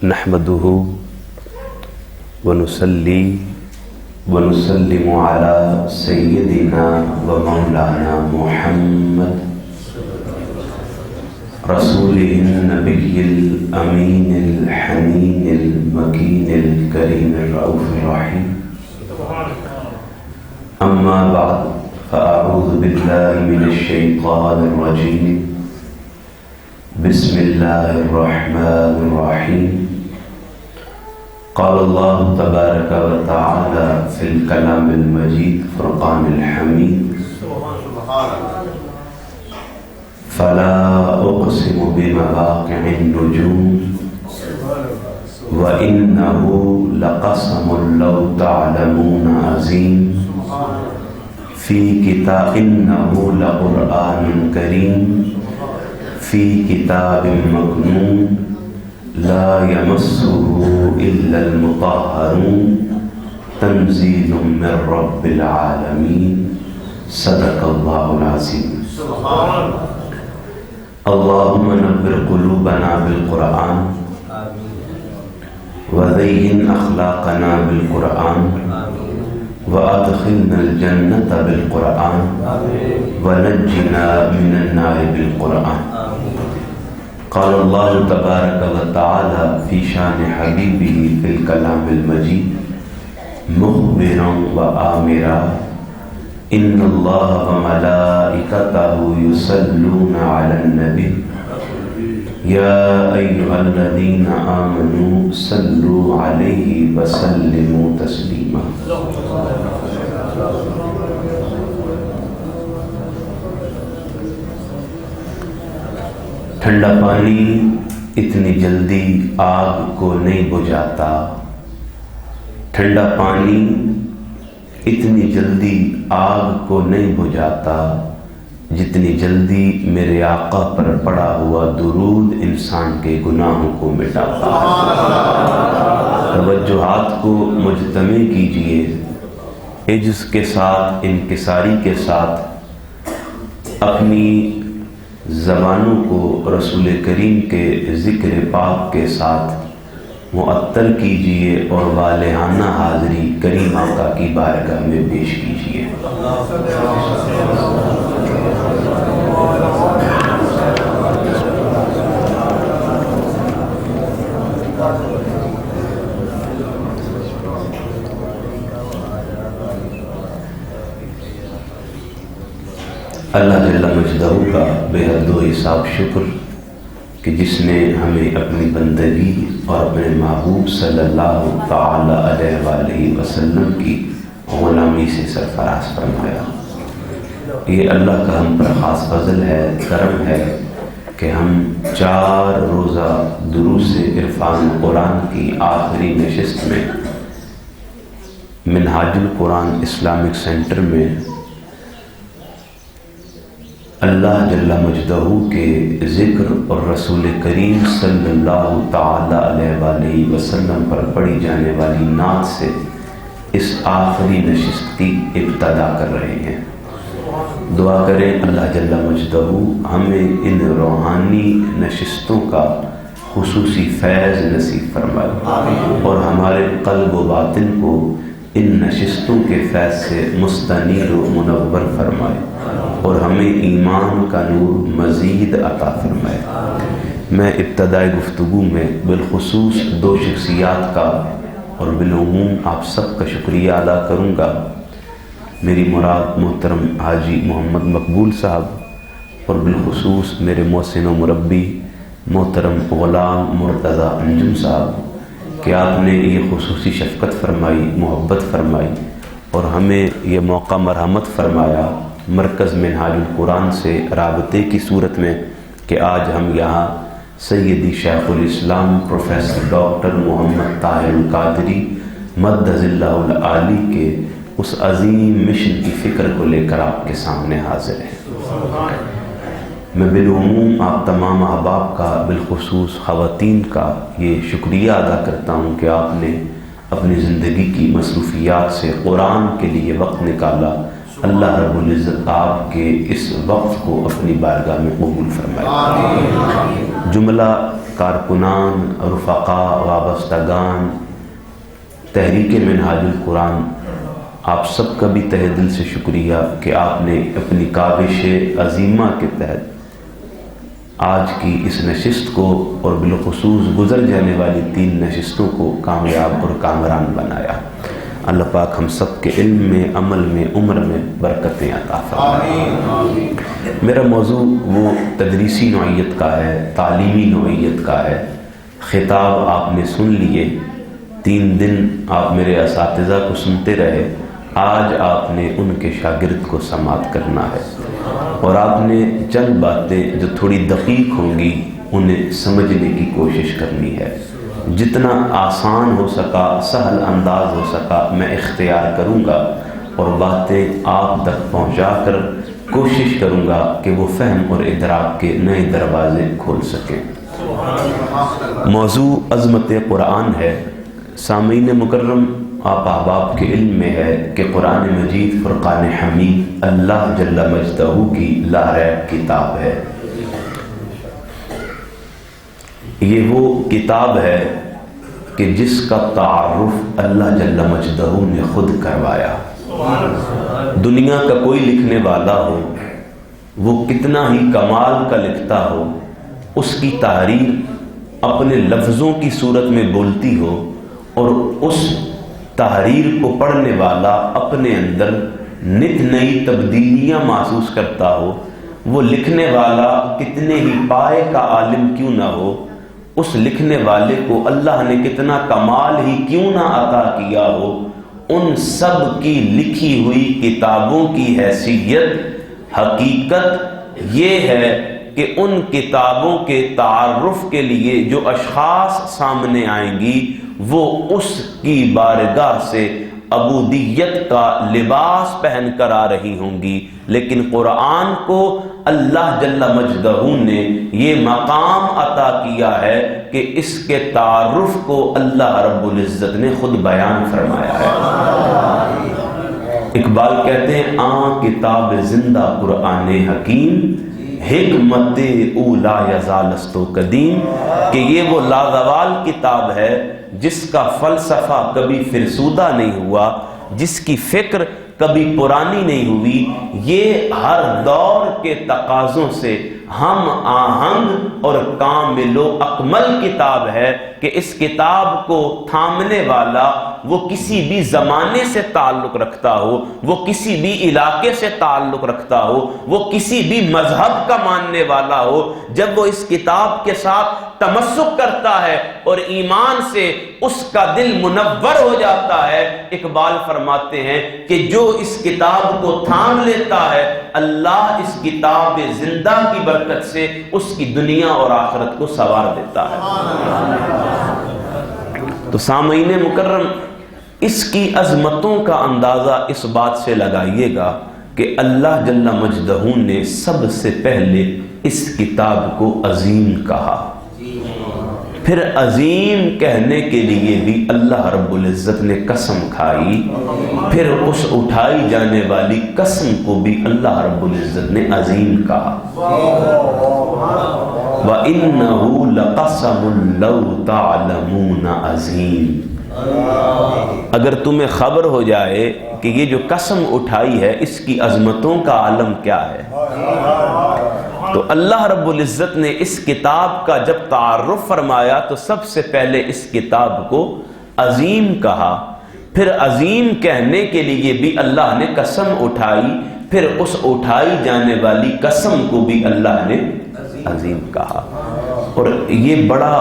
نحمده ونصلي ونسلم على سيدنا ومولانا محمد رسوله النبي الأمين الحنين المكين الكريم الرؤوف الرحيم. أما بعد فأعوذ بالله من الشيطان الرجيم. بسم الله الرحمن الرحيم. قال الله تبارك وتعالى في الكلام المجيد فرقان الحميد. فلا أقسم بمواقع النجوم وإنه لقسم لو تعلمون عظيم في كتاب إنه لقرآن كريم في كتاب مكنون لا يمسه إلا المطهرون تنزيل من رب العالمين. صدق الله العظيم. اللهم نور قلوبنا بالقرآن وزين أخلاقنا بالقرآن وأدخلنا الجنة بالقرآن ونجنا من النار بالقرآن. قال الله تبارك وتعالى في شان حبيبه في الكلام المجيد مخبرا وآمرا إن الله وملائكته يصلون على النبي يا أيها الذين آمنوا صلوا عليه وسلموا تسليما. ٹھنڈا پانی اتنی جلدی آگ کو نہیں بجھاتا. ٹھنڈا پانی اتنی جلدی آگ کو نہیں بجھاتا جتنی جلدی میرے آقا پر پڑا ہوا درود انسان کے گناہوں کو مٹاتا. توجہات کو مجتمع کیجئے، عجز کے ساتھ، انکساری کے ساتھ اپنی زبانوں کو رسول کریم کے ذکر پاک کے ساتھ معطر کیجئے اور والہانہ حاضری کریم آقا کی بارگاہ میں پیش کیجئے. اللہ جل مجدہ کا بے حد و حساب شکر کہ جس نے ہمیں اپنی بندگی اور اپنے محبوب صلی اللہ تعالی علیہ وآلہ وسلم کی غلامی سے سرفراز فرمایا. یہ اللہ کا ہم پر خاص فضل ہے، کرم ہے کہ ہم 4 روزہ دروس عرفان قرآن کی آخری نشست میں منہاج القرآن اسلامک سینٹر میں اللہ جل مجدہ کے ذکر اور رسول کریم صلی اللہ تعالی علیہ وآلہ وسلم پر پڑھی جانے والی نعت سے اس آخری نشست کی ابتدا کر رہے ہیں. دعا کریں اللہ جل مجدہ ہمیں ان روحانی نشستوں کا خصوصی فیض نصیب فرمائے اور ہمارے قلب و باطن کو ان نشستوں کے فیض سے مستنیر و منور فرمائے اور ہمیں ایمان کا نور مزید عطا فرمائے. میں ابتدائی گفتگو میں بالخصوص 2 شخصیات کا اور بالعموم آپ سب کا شکریہ ادا کروں گا. میری مراد محترم حاجی محمد مقبول صاحب اور بالخصوص میرے محسن و مربی محترم غلام مرتضی انجم صاحب کہ آپ نے یہ خصوصی شفقت فرمائی، محبت فرمائی اور ہمیں یہ موقع مرحمت فرمایا مرکز منہاج القرآن سے رابطے کی صورت میں کہ آج ہم یہاں سیدی شیخ الاسلام پروفیسر ڈاکٹر محمد طاہر القادری مدظ اللہ العالی کے اس عظیم مشن کی فکر کو لے کر آپ کے سامنے حاضر ہیں. میں بالعموم آپ تمام احباب کا بالخصوص خواتین کا یہ شکریہ ادا کرتا ہوں کہ آپ نے اپنی زندگی کی مصروفیات سے قرآن کے لیے وقت نکالا. اللہ رب العزت آپ کے اس وقت کو اپنی بارگاہ میں قبول فرمائے. جملہ کارکنان، رفقا، وابستگان تحریک منہاج القرآن، آپ سب کا بھی تہہ دل سے شکریہ کہ آپ نے اپنی کاوش عظیمہ کے تحت آج کی اس نشست کو اور بالخصوص گزر جانے والی 3 نشستوں کو کامیاب اور کامران بنایا۔ اللہ پاک ہم سب کے علم میں، عمل میں، عمر میں برکتیں عطا فرمائے۔ میرا موضوع وہ تدریسی نوعیت کا ہے، تعلیمی نوعیت کا ہے۔ خطاب آپ نے سن لیے، 3 دن آپ میرے اساتذہ کو سنتے رہے، آج آپ نے ان کے شاگرد کو سماعت کرنا ہے، اور آپ نے چند باتیں جو تھوڑی دقیق ہوں گی انہیں سمجھنے کی کوشش کرنی ہے۔ جتنا آسان ہو سکا، سہل انداز ہو سکا میں اختیار کروں گا، اور باتیں آپ تک پہنچا کر کوشش کروں گا کہ وہ فہم اور ادراک کے نئے دروازے کھول سکیں۔ موضوع عظمت قرآن ہے۔ سامعین مکرم، آپ احباب کے علم میں ہے کہ قرآن مجید فرقان حمید اللہ جل مجدہ کی لا ریب کتاب ہے۔ یہ وہ کتاب ہے کہ جس کا تعارف اللہ جل مجدہ نے خود کروایا۔ دنیا کا کوئی لکھنے والا ہو، وہ کتنا ہی کمال کا لکھتا ہو، اس کی تحریر اپنے لفظوں کی صورت میں بولتی ہو، اور اس تحریر کو پڑھنے والا اپنے اندر نت نئی تبدیلیاں محسوس کرتا ہو، وہ لکھنے والا کتنے ہی پائے کا عالم کیوں نہ ہو، اس لکھنے والے کو اللہ نے کتنا کمال ہی کیوں نہ عطا کیا ہو، ان سب کی لکھی ہوئی کتابوں کی حیثیت، حقیقت یہ ہے کہ ان کتابوں کے تعارف کے لیے جو اشخاص سامنے آئیں گی وہ اس کی بارگاہ سے عبودیت کا لباس پہن کر آ رہی ہوں گی، لیکن قرآن کو اللہ جل مجدہ نے یہ مقام عطا کیا ہے کہ اس کے تعارف کو اللہ رب العزت نے خود بیان فرمایا ہے۔ اقبال کہتے ہیں آن کتاب زندہ قرآن حکیم، حکمت او لا یزال است و قدیم، کہ یہ وہ لازوال کتاب ہے جس کا فلسفہ کبھی فرسودہ نہیں ہوا، جس کی فکر کبھی پرانی نہیں ہوئی، یہ ہر دور کے تقاضوں سے ہم آہنگ اور کامل و اکمل کتاب ہے کہ اس کتاب کو تھامنے والا وہ کسی بھی زمانے سے تعلق رکھتا ہو، وہ کسی بھی علاقے سے تعلق رکھتا ہو، وہ کسی بھی مذہب کا ماننے والا ہو، جب وہ اس کتاب کے ساتھ تمسک کرتا ہے اور ایمان سے اس کا دل منور ہو جاتا ہے، اقبال فرماتے ہیں کہ جو اس کتاب کو تھام لیتا ہے اللہ اس کتاب زندہ کی برکت سے اس کی دنیا اور آخرت کو سنوار دیتا ہے۔ تو سامعین مکرم، اس کی عظمتوں کا اندازہ اس بات سے لگائیے گا کہ اللہ جل مجدہ نے سب سے پہلے اس کتاب کو عظیم کہا، پھر عظیم کہنے کے لیے بھی اللہ رب العزت نے قسم کھائی، پھر اس اٹھائی جانے والی قسم کو بھی اللہ رب العزت نے عظیم کہا۔ وَإِنَّهُ لَقَسَمٌ لَوْ تَعْلَمُونَ عَظِيمٌ، اگر تمہیں خبر ہو جائے کہ یہ جو قسم اٹھائی ہے اس کی عظمتوں کا عالم کیا ہے، تو اللہ رب العزت نے اس کتاب کا جب تعارف فرمایا تو سب سے پہلے اس کتاب کو عظیم کہا، پھر عظیم کہنے کے لیے بھی اللہ نے قسم اٹھائی، پھر اس اٹھائی جانے والی قسم کو بھی اللہ نے عظیم کہا۔ اور یہ بڑا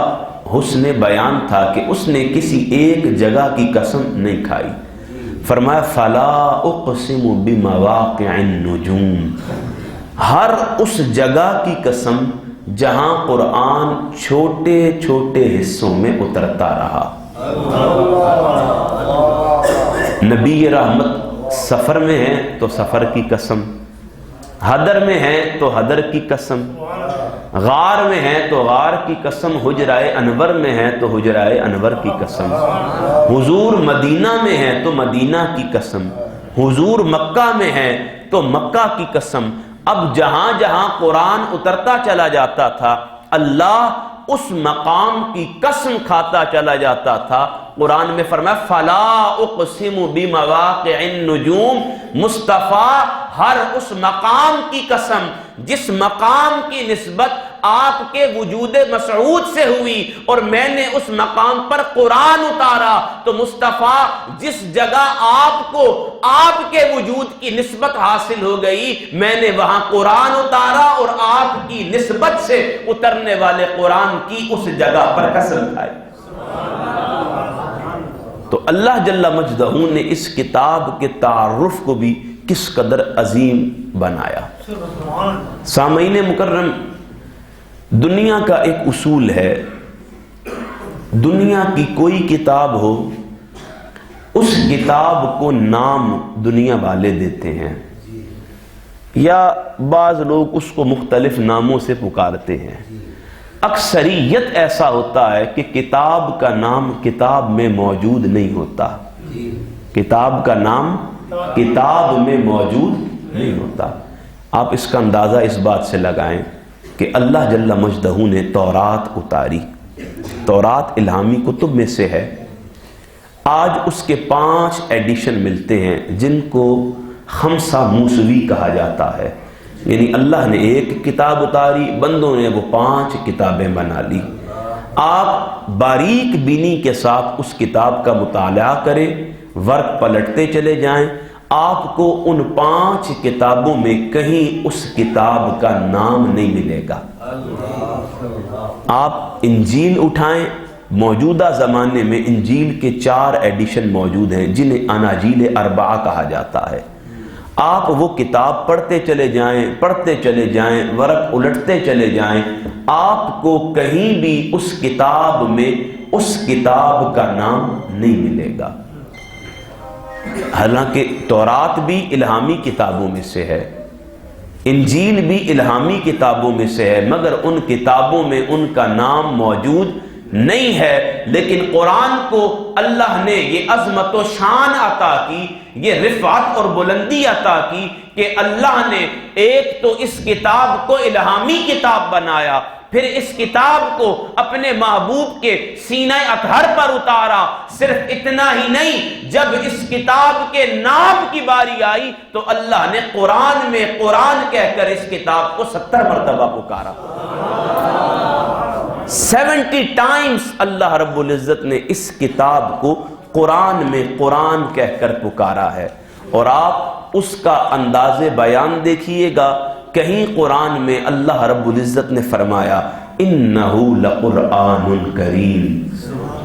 حسن بیان تھا کہ اس نے کسی ایک جگہ کی قسم نہیں کھائی، فرمایا فَلَا أُقْسِمُ بِمَوَاقِعِ النُّجُومِ، ہر اس جگہ کی قسم جہاں قرآن چھوٹے چھوٹے حصوں میں اترتا رہا۔ نبی رحمت سفر میں ہیں تو سفر کی قسم، حدر میں ہیں تو حدر کی قسم، غار میں ہیں تو غار کی قسم، حجرائے انور میں ہیں تو حجرائے انور کی قسم، حضور مدینہ میں ہیں تو مدینہ کی قسم، حضور مکہ میں ہیں تو مکہ کی قسم۔ اب جہاں جہاں قرآن اترتا چلا جاتا تھا اللہ اس مقام کی قسم کھاتا چلا جاتا تھا۔ قرآن میں فرمایا فلا اقسم بمواقع النجوم، مصطفیٰ ہر اس مقام کی قسم جس مقام کی نسبت آپ کے وجود مسعود سے ہوئی اور میں نے اس مقام پر قرآن اتارا، تو مصطفیٰ جس جگہ آپ کو آپ کے وجود کی نسبت حاصل ہو گئی، میں نے وہاں قرآن اتارا اور آپ کی نسبت سے اترنے والے قرآن کی اس جگہ پر قسم کھائی۔ تو اللہ جل مجدہ نے اس کتاب کے تعارف کو بھی کس قدر عظیم بنایا۔ سامعین مکرم، دنیا کا ایک اصول ہے، دنیا کی کوئی کتاب ہو اس کتاب کو نام دنیا والے دیتے ہیں، یا بعض لوگ اس کو مختلف ناموں سے پکارتے ہیں۔ اکثریت ایسا ہوتا ہے کہ کتاب کا نام کتاب میں موجود نہیں ہوتا، کتاب کا نام کتاب میں موجود نہیں ہوتا۔ آپ اس کا اندازہ اس بات سے لگائیں کہ اللہ جل مجدہ نے تورات اتاری، تورات الہامی کتب میں سے ہے، آج اس کے 5 ایڈیشن ملتے ہیں جن کو خمسہ موسوی کہا جاتا ہے، یعنی اللہ نے ایک کتاب اتاری، بندوں نے وہ 5 کتابیں بنا لی۔ آپ باریک بینی کے ساتھ اس کتاب کا مطالعہ کریں، ورق پلٹتے چلے جائیں، آپ کو ان 5 کتابوں میں کہیں اس کتاب کا نام نہیں ملے گا۔ آپ انجیل اٹھائیں، موجودہ زمانے میں انجیل کے 4 ایڈیشن موجود ہیں جنہیں اناجیل 4 کہا جاتا ہے۔ آپ وہ کتاب پڑھتے چلے جائیں، ورق الٹتے چلے جائیں، آپ کو کہیں بھی اس کتاب میں اس کتاب کا نام نہیں ملے گا۔ حالانکہ تورات بھی الہامی کتابوں میں سے ہے، انجیل بھی الہامی کتابوں میں سے ہے، مگر ان کتابوں میں ان کا نام موجود نہیں ہے۔ لیکن قرآن کو اللہ نے یہ عظمت و شان عطا کی، یہ رفعت اور بلندی عطا کی کہ اللہ نے ایک تو اس کتاب کو الہامی کتاب بنایا، پھر اس کتاب کو اپنے محبوب کے سینہ اطہر پر اتارا۔ صرف اتنا ہی نہیں، جب اس کتاب کے نام کی باری آئی تو اللہ نے قرآن میں قرآن کہہ کر اس کتاب کو 70 مرتبہ پکارا۔ 70 ٹائمز اللہ رب العزت نے اس کتاب کو قرآن میں قرآن کہہ کر پکارا ہے۔ اور آپ اس کا انداز بیان دیکھیے گا، کہیں قرآن میں اللہ رب العزت نے فرمایا انہو لقرآن کریم،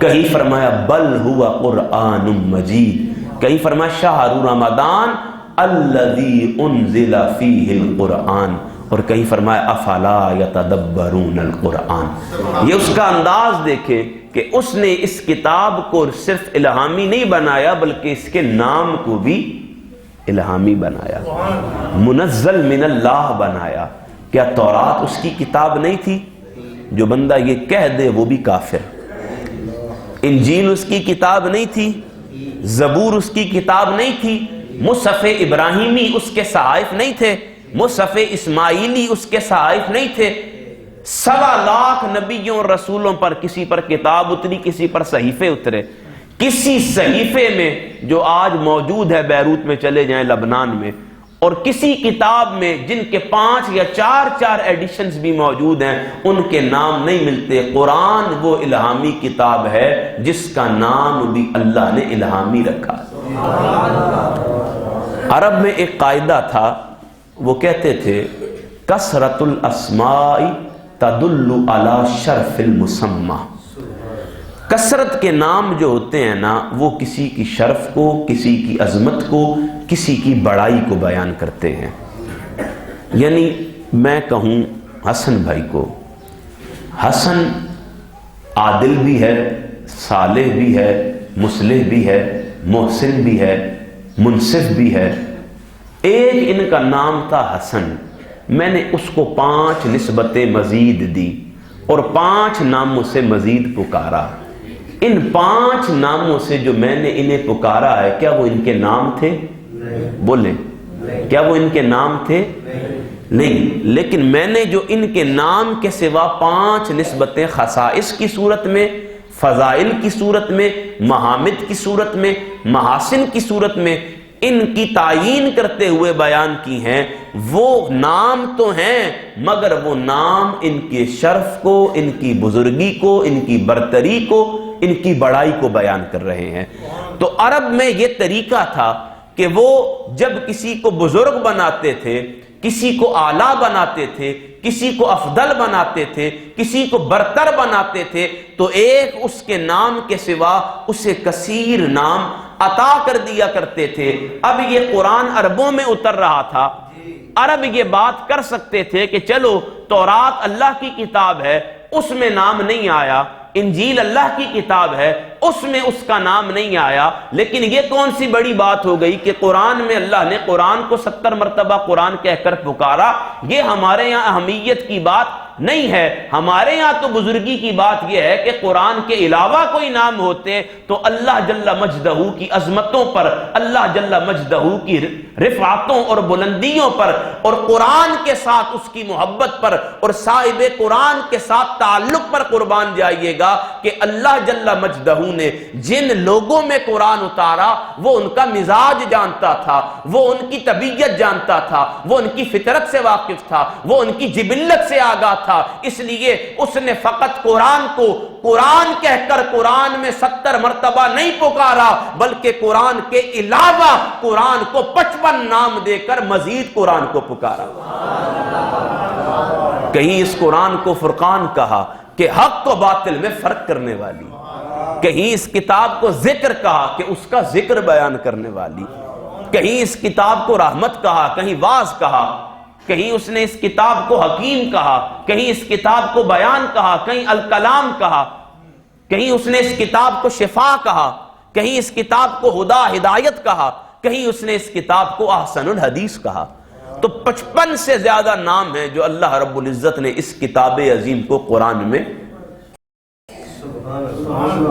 کہیں فرمایا بل ہوا قرآن مجید، کہیں فرمایا شہر رمضان الذی انزل فیہ القرآن، اور کہیں فرمایا افلا یتدبرون القرآن۔ یہ اس کا انداز دیکھیں کہ اس نے اس کتاب کو صرف الہامی نہیں بنایا بلکہ اس کے نام کو بھی الہامی بنایا، منزل من اللہ بنایا۔ کیا تورات اس کی کتاب نہیں تھی؟ جو بندہ یہ کہہ دے وہ بھی کافر۔ انجیل اس کی کتاب نہیں تھی، زبور اس کی کتاب نہیں تھی، مصحف ابراہیمی اس کے صحائف نہیں تھے، مصحف اسماعیلی اس کے صحائف نہیں تھے۔ 1.25 لاکھ نبیوں اور رسولوں پر کسی پر کتاب اتری، کسی پر صحیفے اترے۔ کسی صحیفے میں جو آج موجود ہے بیروت میں چلے جائیں، لبنان میں، اور کسی کتاب میں جن کے 5 یا 4 ایڈیشنز بھی موجود ہیں، ان کے نام نہیں ملتے۔ قرآن وہ الہامی کتاب ہے جس کا نام بھی اللہ نے الہامی رکھا۔ عرب میں ایک قاعدہ تھا، وہ کہتے تھے کثرت الاسماء تدل علی شرف المسمى، کثرت کے نام جو ہوتے ہیں نا وہ کسی کی شرف کو، کسی کی عظمت کو، کسی کی بڑائی کو بیان کرتے ہیں۔ یعنی میں کہوں حسن بھائی کو، حسن عادل بھی ہے، صالح بھی ہے، مصلح بھی ہے، محسن بھی ہے، منصف بھی ہے۔ ایک ان کا نام تھا حسن، میں نے اس کو 5 نسبتیں مزید دی اور 5 ناموں سے مزید پکارا۔ ان 5 ناموں سے جو میں نے انہیں پکارا ہے، کیا وہ ان کے نام تھے؟ بولیں، کیا وہ ان کے نام تھے؟ نہیں، لیکن میں نے جو ان کے نام کے سوا 5 نسبتیں خصائص کی صورت میں، فضائل کی صورت میں، محامد کی صورت میں، محاسن کی صورت میں ان کی تعیین کرتے ہوئے بیان کی ہیں، وہ نام تو ہیں مگر وہ نام ان کے شرف کو، ان کی بزرگی کو، ان کی برتری کو، ان کی بڑائی کو بیان کر رہے ہیں۔ تو عرب میں یہ طریقہ تھا کہ وہ جب کسی کو بزرگ بناتے تھے، کسی کو اعلیٰ بناتے تھے، کسی کو افضل بناتے تھے، کسی کو برتر بناتے تھے، تو ایک اس کے نام کے سوا اسے کثیر نام عطا کر دیا کرتے تھے۔ اب یہ قرآن عربوں میں اتر رہا تھا، عرب یہ بات کر سکتے تھے کہ چلو تورات اللہ کی کتاب ہے، اس میں نام نہیں آیا، انجیل اللہ کی کتاب ہے، اس میں اس کا نام نہیں آیا، لیکن یہ کون سی بڑی بات ہو گئی کہ قرآن میں اللہ نے قرآن کو 70 مرتبہ قرآن کہہ کر پکارا۔ یہ ہمارے یہاں اہمیت کی بات نہیں ہے، ہمارے یہاں تو بزرگی کی بات یہ ہے کہ قرآن کے علاوہ کوئی نام ہوتے تو اللہ جل مجدہ کی عظمتوں پر، اللہ جل مجدہ کی رفعتوں اور بلندیوں پر، اور قرآن کے ساتھ اس کی محبت پر، اور صاحب قرآن کے ساتھ تعلق پر قربان جائیے گا کہ اللہ جل مجدہ نے جن لوگوں میں قرآن اتارا وہ ان کا مزاج جانتا تھا، وہ ان کی طبیعت جانتا تھا، وہ ان کی فطرت سے واقف تھا، وہ ان کی جبلت سے آگاہ تھا، اس لیے اس نے فقط قرآن کو قرآن کہہ کر قرآن میں 70 مرتبہ نہیں پکارا، بلکہ قرآن کے علاوہ قرآن کو 55 نام دے کر مزید قرآن کو پکارا۔ کہیں اس قرآن کو فرقان کہا کہ حق و باطل میں فرق کرنے والی، کہیں اس کتاب کو ذکر کہا کہ اس کا ذکر بیان کرنے والی، کہیں اس کتاب کو رحمت کہا، کہیں واعظ کہا، کہیں اس نے اس کتاب کو حکیم کہا، کہیں اس کتاب کو بیان کہا، کہیں الکلام کہا، کہیں اس نے اس کتاب کو شفا کہا، کہیں اس کتاب کو ہدا ہدایت کہا، کہیں اس نے اس کتاب کو احسن الحدیث کہا۔ تو 55 سے زیادہ نام ہیں جو اللہ رب العزت نے اس کتاب عظیم کو قرآن میں،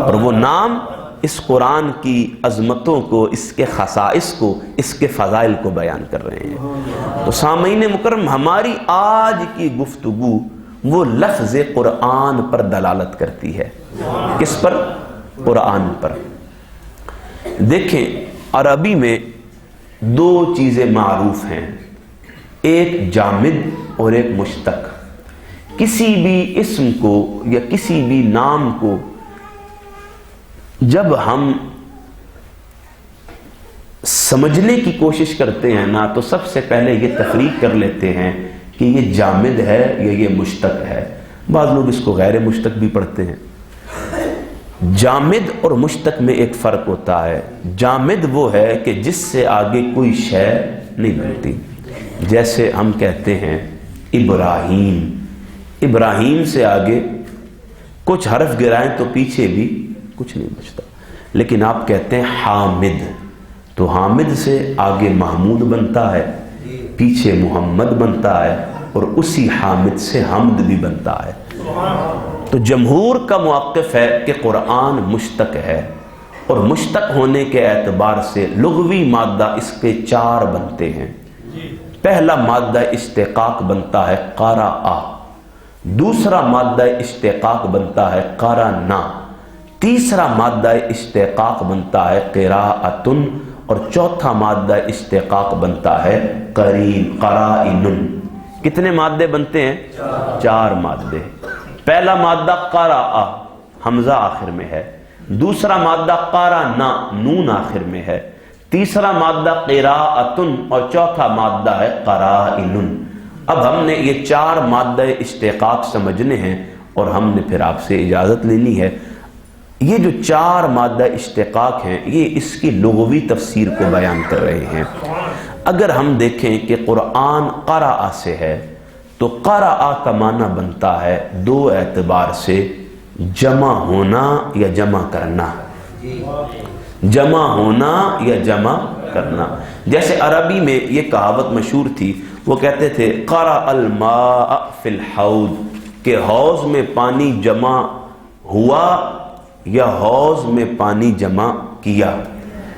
اور وہ نام اس قرآن کی عظمتوں کو، اس کے خصائص کو، اس کے فضائل کو بیان کر رہے ہیں۔ تو سامعین مکرم، ہماری آج کی گفتگو وہ لفظ قرآن پر دلالت کرتی ہے۔ کس پر؟ قرآن پر۔ دیکھیں عربی میں 2 چیزیں معروف ہیں، ایک جامد اور ایک مشتق۔ کسی بھی اسم کو یا کسی بھی نام کو جب ہم سمجھنے کی کوشش کرتے ہیں نا تو سب سے پہلے یہ تفریق کر لیتے ہیں کہ یہ جامد ہے یا یہ مشتق ہے۔ بعض لوگ اس کو غیر مشتق بھی پڑھتے ہیں۔ جامد اور مشتق میں ایک فرق ہوتا ہے۔ جامد وہ ہے کہ جس سے آگے کوئی شے نہیں بنتی، جیسے ہم کہتے ہیں ابراہیم، ابراہیم سے آگے کچھ حرف گرائیں تو پیچھے بھی کچھ نہیں بچتا۔ لیکن آپ کہتے ہیں حامد، تو حامد سے آگے محمود بنتا ہے، پیچھے محمد بنتا ہے، اور اسی حامد سے حمد بھی بنتا ہے۔ تو جمہور کا موقف ہے کہ قرآن مشتق ہے، اور مشتق ہونے کے اعتبار سے لغوی مادہ اس کے 4 بنتے ہیں۔ پہلا مادہ اشتقاق بنتا ہے قرأ، دوسرا مادہ اشتقاق بنتا ہے قرأنا، تیسرا مادہ اشتقاق بنتا ہے قراءتن، اور چوتھا مادہ اشتقاق بنتا ہے قرائن۔ کتنے مادے بنتے ہیں؟ 4 مادے۔ پہلا مادہ قرأ، حمزہ آخر میں ہے، دوسرا مادہ قرأنا، نون آخر میں ہے، تیسرا مادہ قراءتن، اور چوتھا مادہ ہے قرائن۔ اب ہم نے یہ 4 مادہ اشتقاق سمجھنے ہیں، اور ہم نے پھر آپ سے اجازت لینی ہے۔ یہ جو 4 مادہ اشتقاق ہیں یہ اس کی لغوی تفسیر کو بیان کر رہے ہیں۔ اگر ہم دیکھیں کہ قرآن قرأ سے ہے تو قرأ کا معنی بنتا ہے 2 اعتبار سے، جمع ہونا یا جمع کرنا، جمع ہونا یا جمع کرنا۔ جیسے عربی میں یہ کہاوت مشہور تھی، وہ کہتے تھے قرأ الماء فی الحوض، کہ حوض میں پانی جمع ہوا یا حوض میں پانی جمع کیا،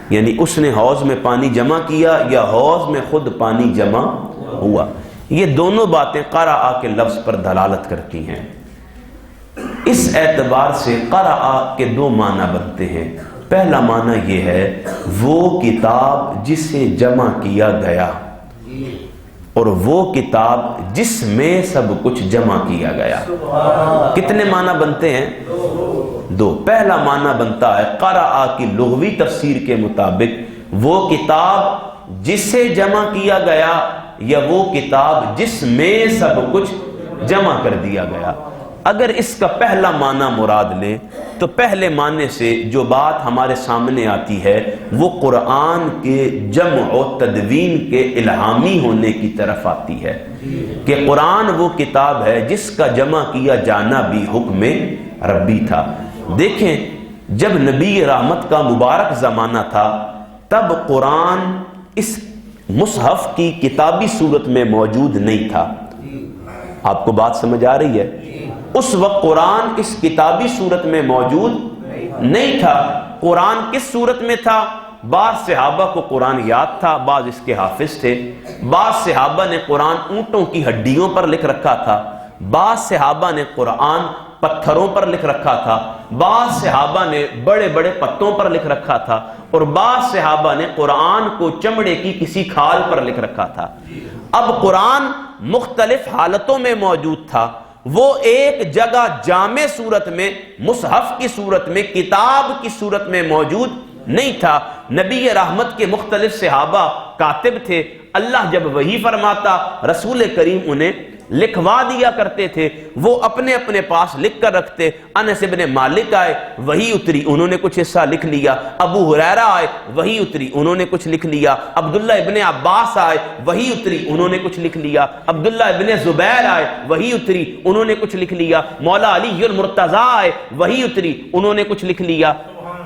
یعنی اس نے حوض میں پانی جمع کیا یا حوض میں خود پانی جمع ہوا۔ یہ دونوں باتیں قرأ کے لفظ پر دلالت کرتی ہیں۔ اس اعتبار سے قرأ کے دو معنی بنتے ہیں۔ پہلا معنی یہ ہے وہ کتاب جسے جمع کیا گیا، اور وہ کتاب جس میں سب کچھ جمع کیا گیا۔ کتنے معنی بنتے ہیں؟ دو۔ پہلا معنی بنتا ہے قرأ کی لغوی تفسیر کے مطابق وہ کتاب جسے جمع کیا گیا، یا وہ کتاب جس میں سب کچھ جمع کر دیا گیا۔ اگر اس کا پہلا معنی مراد لیں تو پہلے معنی سے جو بات ہمارے سامنے آتی ہے وہ قرآن کے جمع و تدوین کے الہامی ہونے کی طرف آتی ہے، کہ قرآن وہ کتاب ہے جس کا جمع کیا جانا بھی حکم ربی تھا۔ دیکھیں، جب نبی رحمت کا مبارک زمانہ تھا تب قرآن اس مصحف کی کتابی صورت میں موجود نہیں تھا۔ آپ کو بات سمجھ آ رہی ہے؟ اس وقت قرآن اس کتابی صورت میں موجود نہیں تھا۔ قرآن کس صورت میں تھا؟ بعض صحابہ کو قرآن یاد تھا، بعض اس کے حافظ تھے۔ بعض صحابہ نے قرآن اونٹوں کی ہڈیوں پر لکھ رکھا تھا، بعض صحابہ نے قرآن پتھروں پر لکھ رکھا تھا، بعض صحابہ نے بڑے بڑے پتوں پر لکھ رکھا تھا، اور بعض صحابہ نے قرآن کو چمڑے کی کسی کھال پر لکھ رکھا تھا۔ اب قرآن مختلف حالتوں میں موجود تھا، وہ ایک جگہ جامع صورت میں، مصحف کی صورت میں، کتاب کی صورت میں موجود نہیں تھا۔ نبی رحمت کے مختلف صحابہ کاتب تھے، اللہ جب وحی فرماتا رسول کریم انہیں لکھوا دیا کرتے تھے، وہ اپنے اپنے پاس لکھ کر رکھتے۔ انس بن مالک آئے، وحی اتری، انہوں نے کچھ حصہ لکھ لیا۔ ابو ہریرہ آئے، وحی اتری، انہوں نے کچھ لکھ لیا۔ عبداللہ ابن عباس آئے، وحی اتری، انہوں نے کچھ لکھ لیا۔ عبداللہ ابن زبیر آئے، وحی اتری، انہوں نے کچھ لکھ لیا۔ مولا علی المرتضیٰ آئے، وحی اتری، انہوں نے کچھ لکھ لیا۔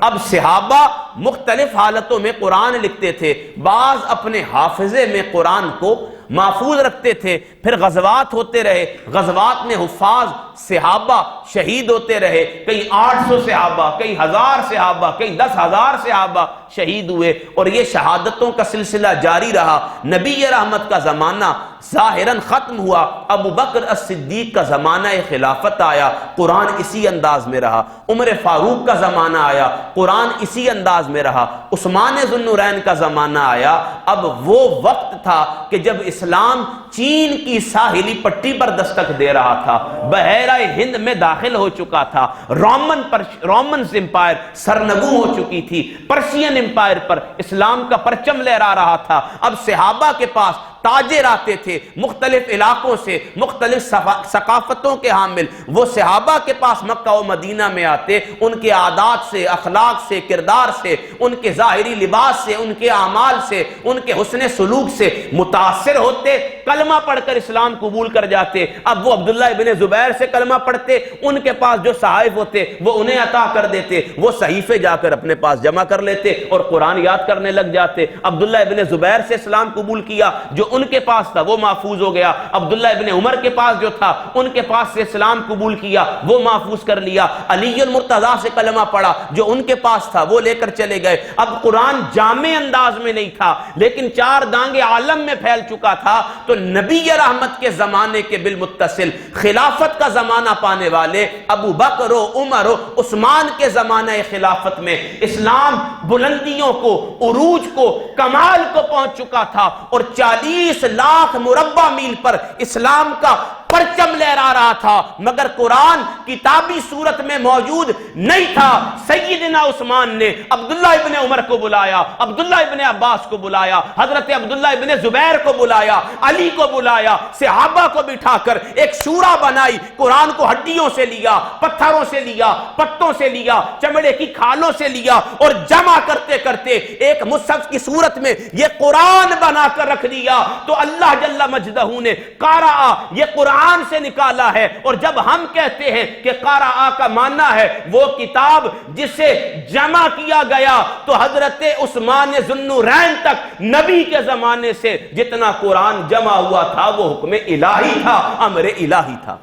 اب صحابہ مختلف حالتوں میں قرآن لکھتے تھے، بعض اپنے حافظے میں قرآن کو محفوظ رکھتے تھے، پھر غزوات ہوتے رہے، غزوات میں حفاظ صحابہ شہید ہوتے رہے، کئی 800 صحابہ، کئی 1000 صحابہ، کئی 10,000 صحابہ شہید ہوئے، اور یہ شہادتوں کا سلسلہ جاری رہا۔ نبی رحمت کا زمانہ ظاہراً ختم ہوا، ابو بکر الصدیق کا زمانہ خلافت آیا، قرآن اسی انداز میں رہا۔ عمر فاروق کا زمانہ آیا، قرآن اسی انداز میں رہا۔ عثمان ذو النورین کا زمانہ آیا۔ اب وہ وقت تھا کہ جب اسلام چین کی ساحلی پٹی پر دستک دے رہا تھا، بحیرہ ہند میں داخل ہو چکا تھا، رومنز امپائر سرنگو ہو چکی تھی، پرشین امپائر پر اسلام کا پرچم لہرا رہا تھا۔ اب صحابہ کے پاس تاجر آتے تھے مختلف علاقوں سے، مختلف ثقافتوں کے حامل، وہ صحابہ کے پاس مکہ و مدینہ میں آتے، ان کے عادات سے، اخلاق سے، کردار سے، ان کے ظاہری لباس سے، ان کے اعمال سے، ان کے حسن سلوک سے متاثر ہوتے، کلمہ پڑھ کر اسلام قبول کر جاتے۔ اب وہ عبداللہ ابن زبیر سے کلمہ پڑھتے، ان کے پاس جو صحائف ہوتے وہ انہیں عطا کر دیتے، وہ صحیفے جا کر اپنے پاس جمع کر لیتے اور قرآن یاد کرنے لگ جاتے۔ عبداللہ ابن زبیر سے اسلام قبول کیا، جو ان کے پاس تھا وہ محفوظ ہو گیا۔ عبداللہ ابن عمر کے پاس جو تھا ان کے پاس سے اسلام قبول کیا، وہ محفوظ کر لیا۔ علی المرتضیٰ سے کلمہ پڑھا، جو ان کے پاس تھا وہ لے کر چلے گئے۔ اب قرآن جامع انداز میں نہیں تھا، لیکن چار دانگے عالم میں پھیل چکا تھا، تو نبی رحمت کے زمانے کے بالمتصل خلافت کا زمانہ پانے والے ابو بکر و عمر و عثمان کے زمانہ خلافت میں اسلام بلندیوں کو، عروج کو، کمال کو پہنچ چکا تھا، اور 40 لاکھ مربع میل پر اسلام کا پرچم لہرا رہا تھا، مگر قرآن کتابی صورت میں موجود نہیں تھا۔ سیدنا عثمان نے عبداللہ ابن عمر کو بلایا، عبداللہ ابن عباس کو بلایا، حضرت عبداللہ ابن زبیر کو بلایا، علی کو بلایا، صحابہ کو بٹھا کر ایک شورا بنائی، قرآن کو ہڈیوں سے لیا، پتھروں سے لیا، پتوں سے لیا، چمڑے کی کھالوں سے لیا، اور جمع کرتے کرتے ایک مصحف کی صورت میں یہ قرآن بنا کر رکھ دیا۔ تو اللہ جل مجدہ نے قارآ یہ قرآن سے نکالا ہے، اور جب ہم کہتے ہیں کہ قارآ کا معنی ہے وہ کتاب جسے جمع کیا گیا، تو حضرت عثمان ذو النورین تک نبی کے زمانے سے جتنا قرآن جمع ہوا تھا وہ حکم الہی تھا، امر الہی تھا،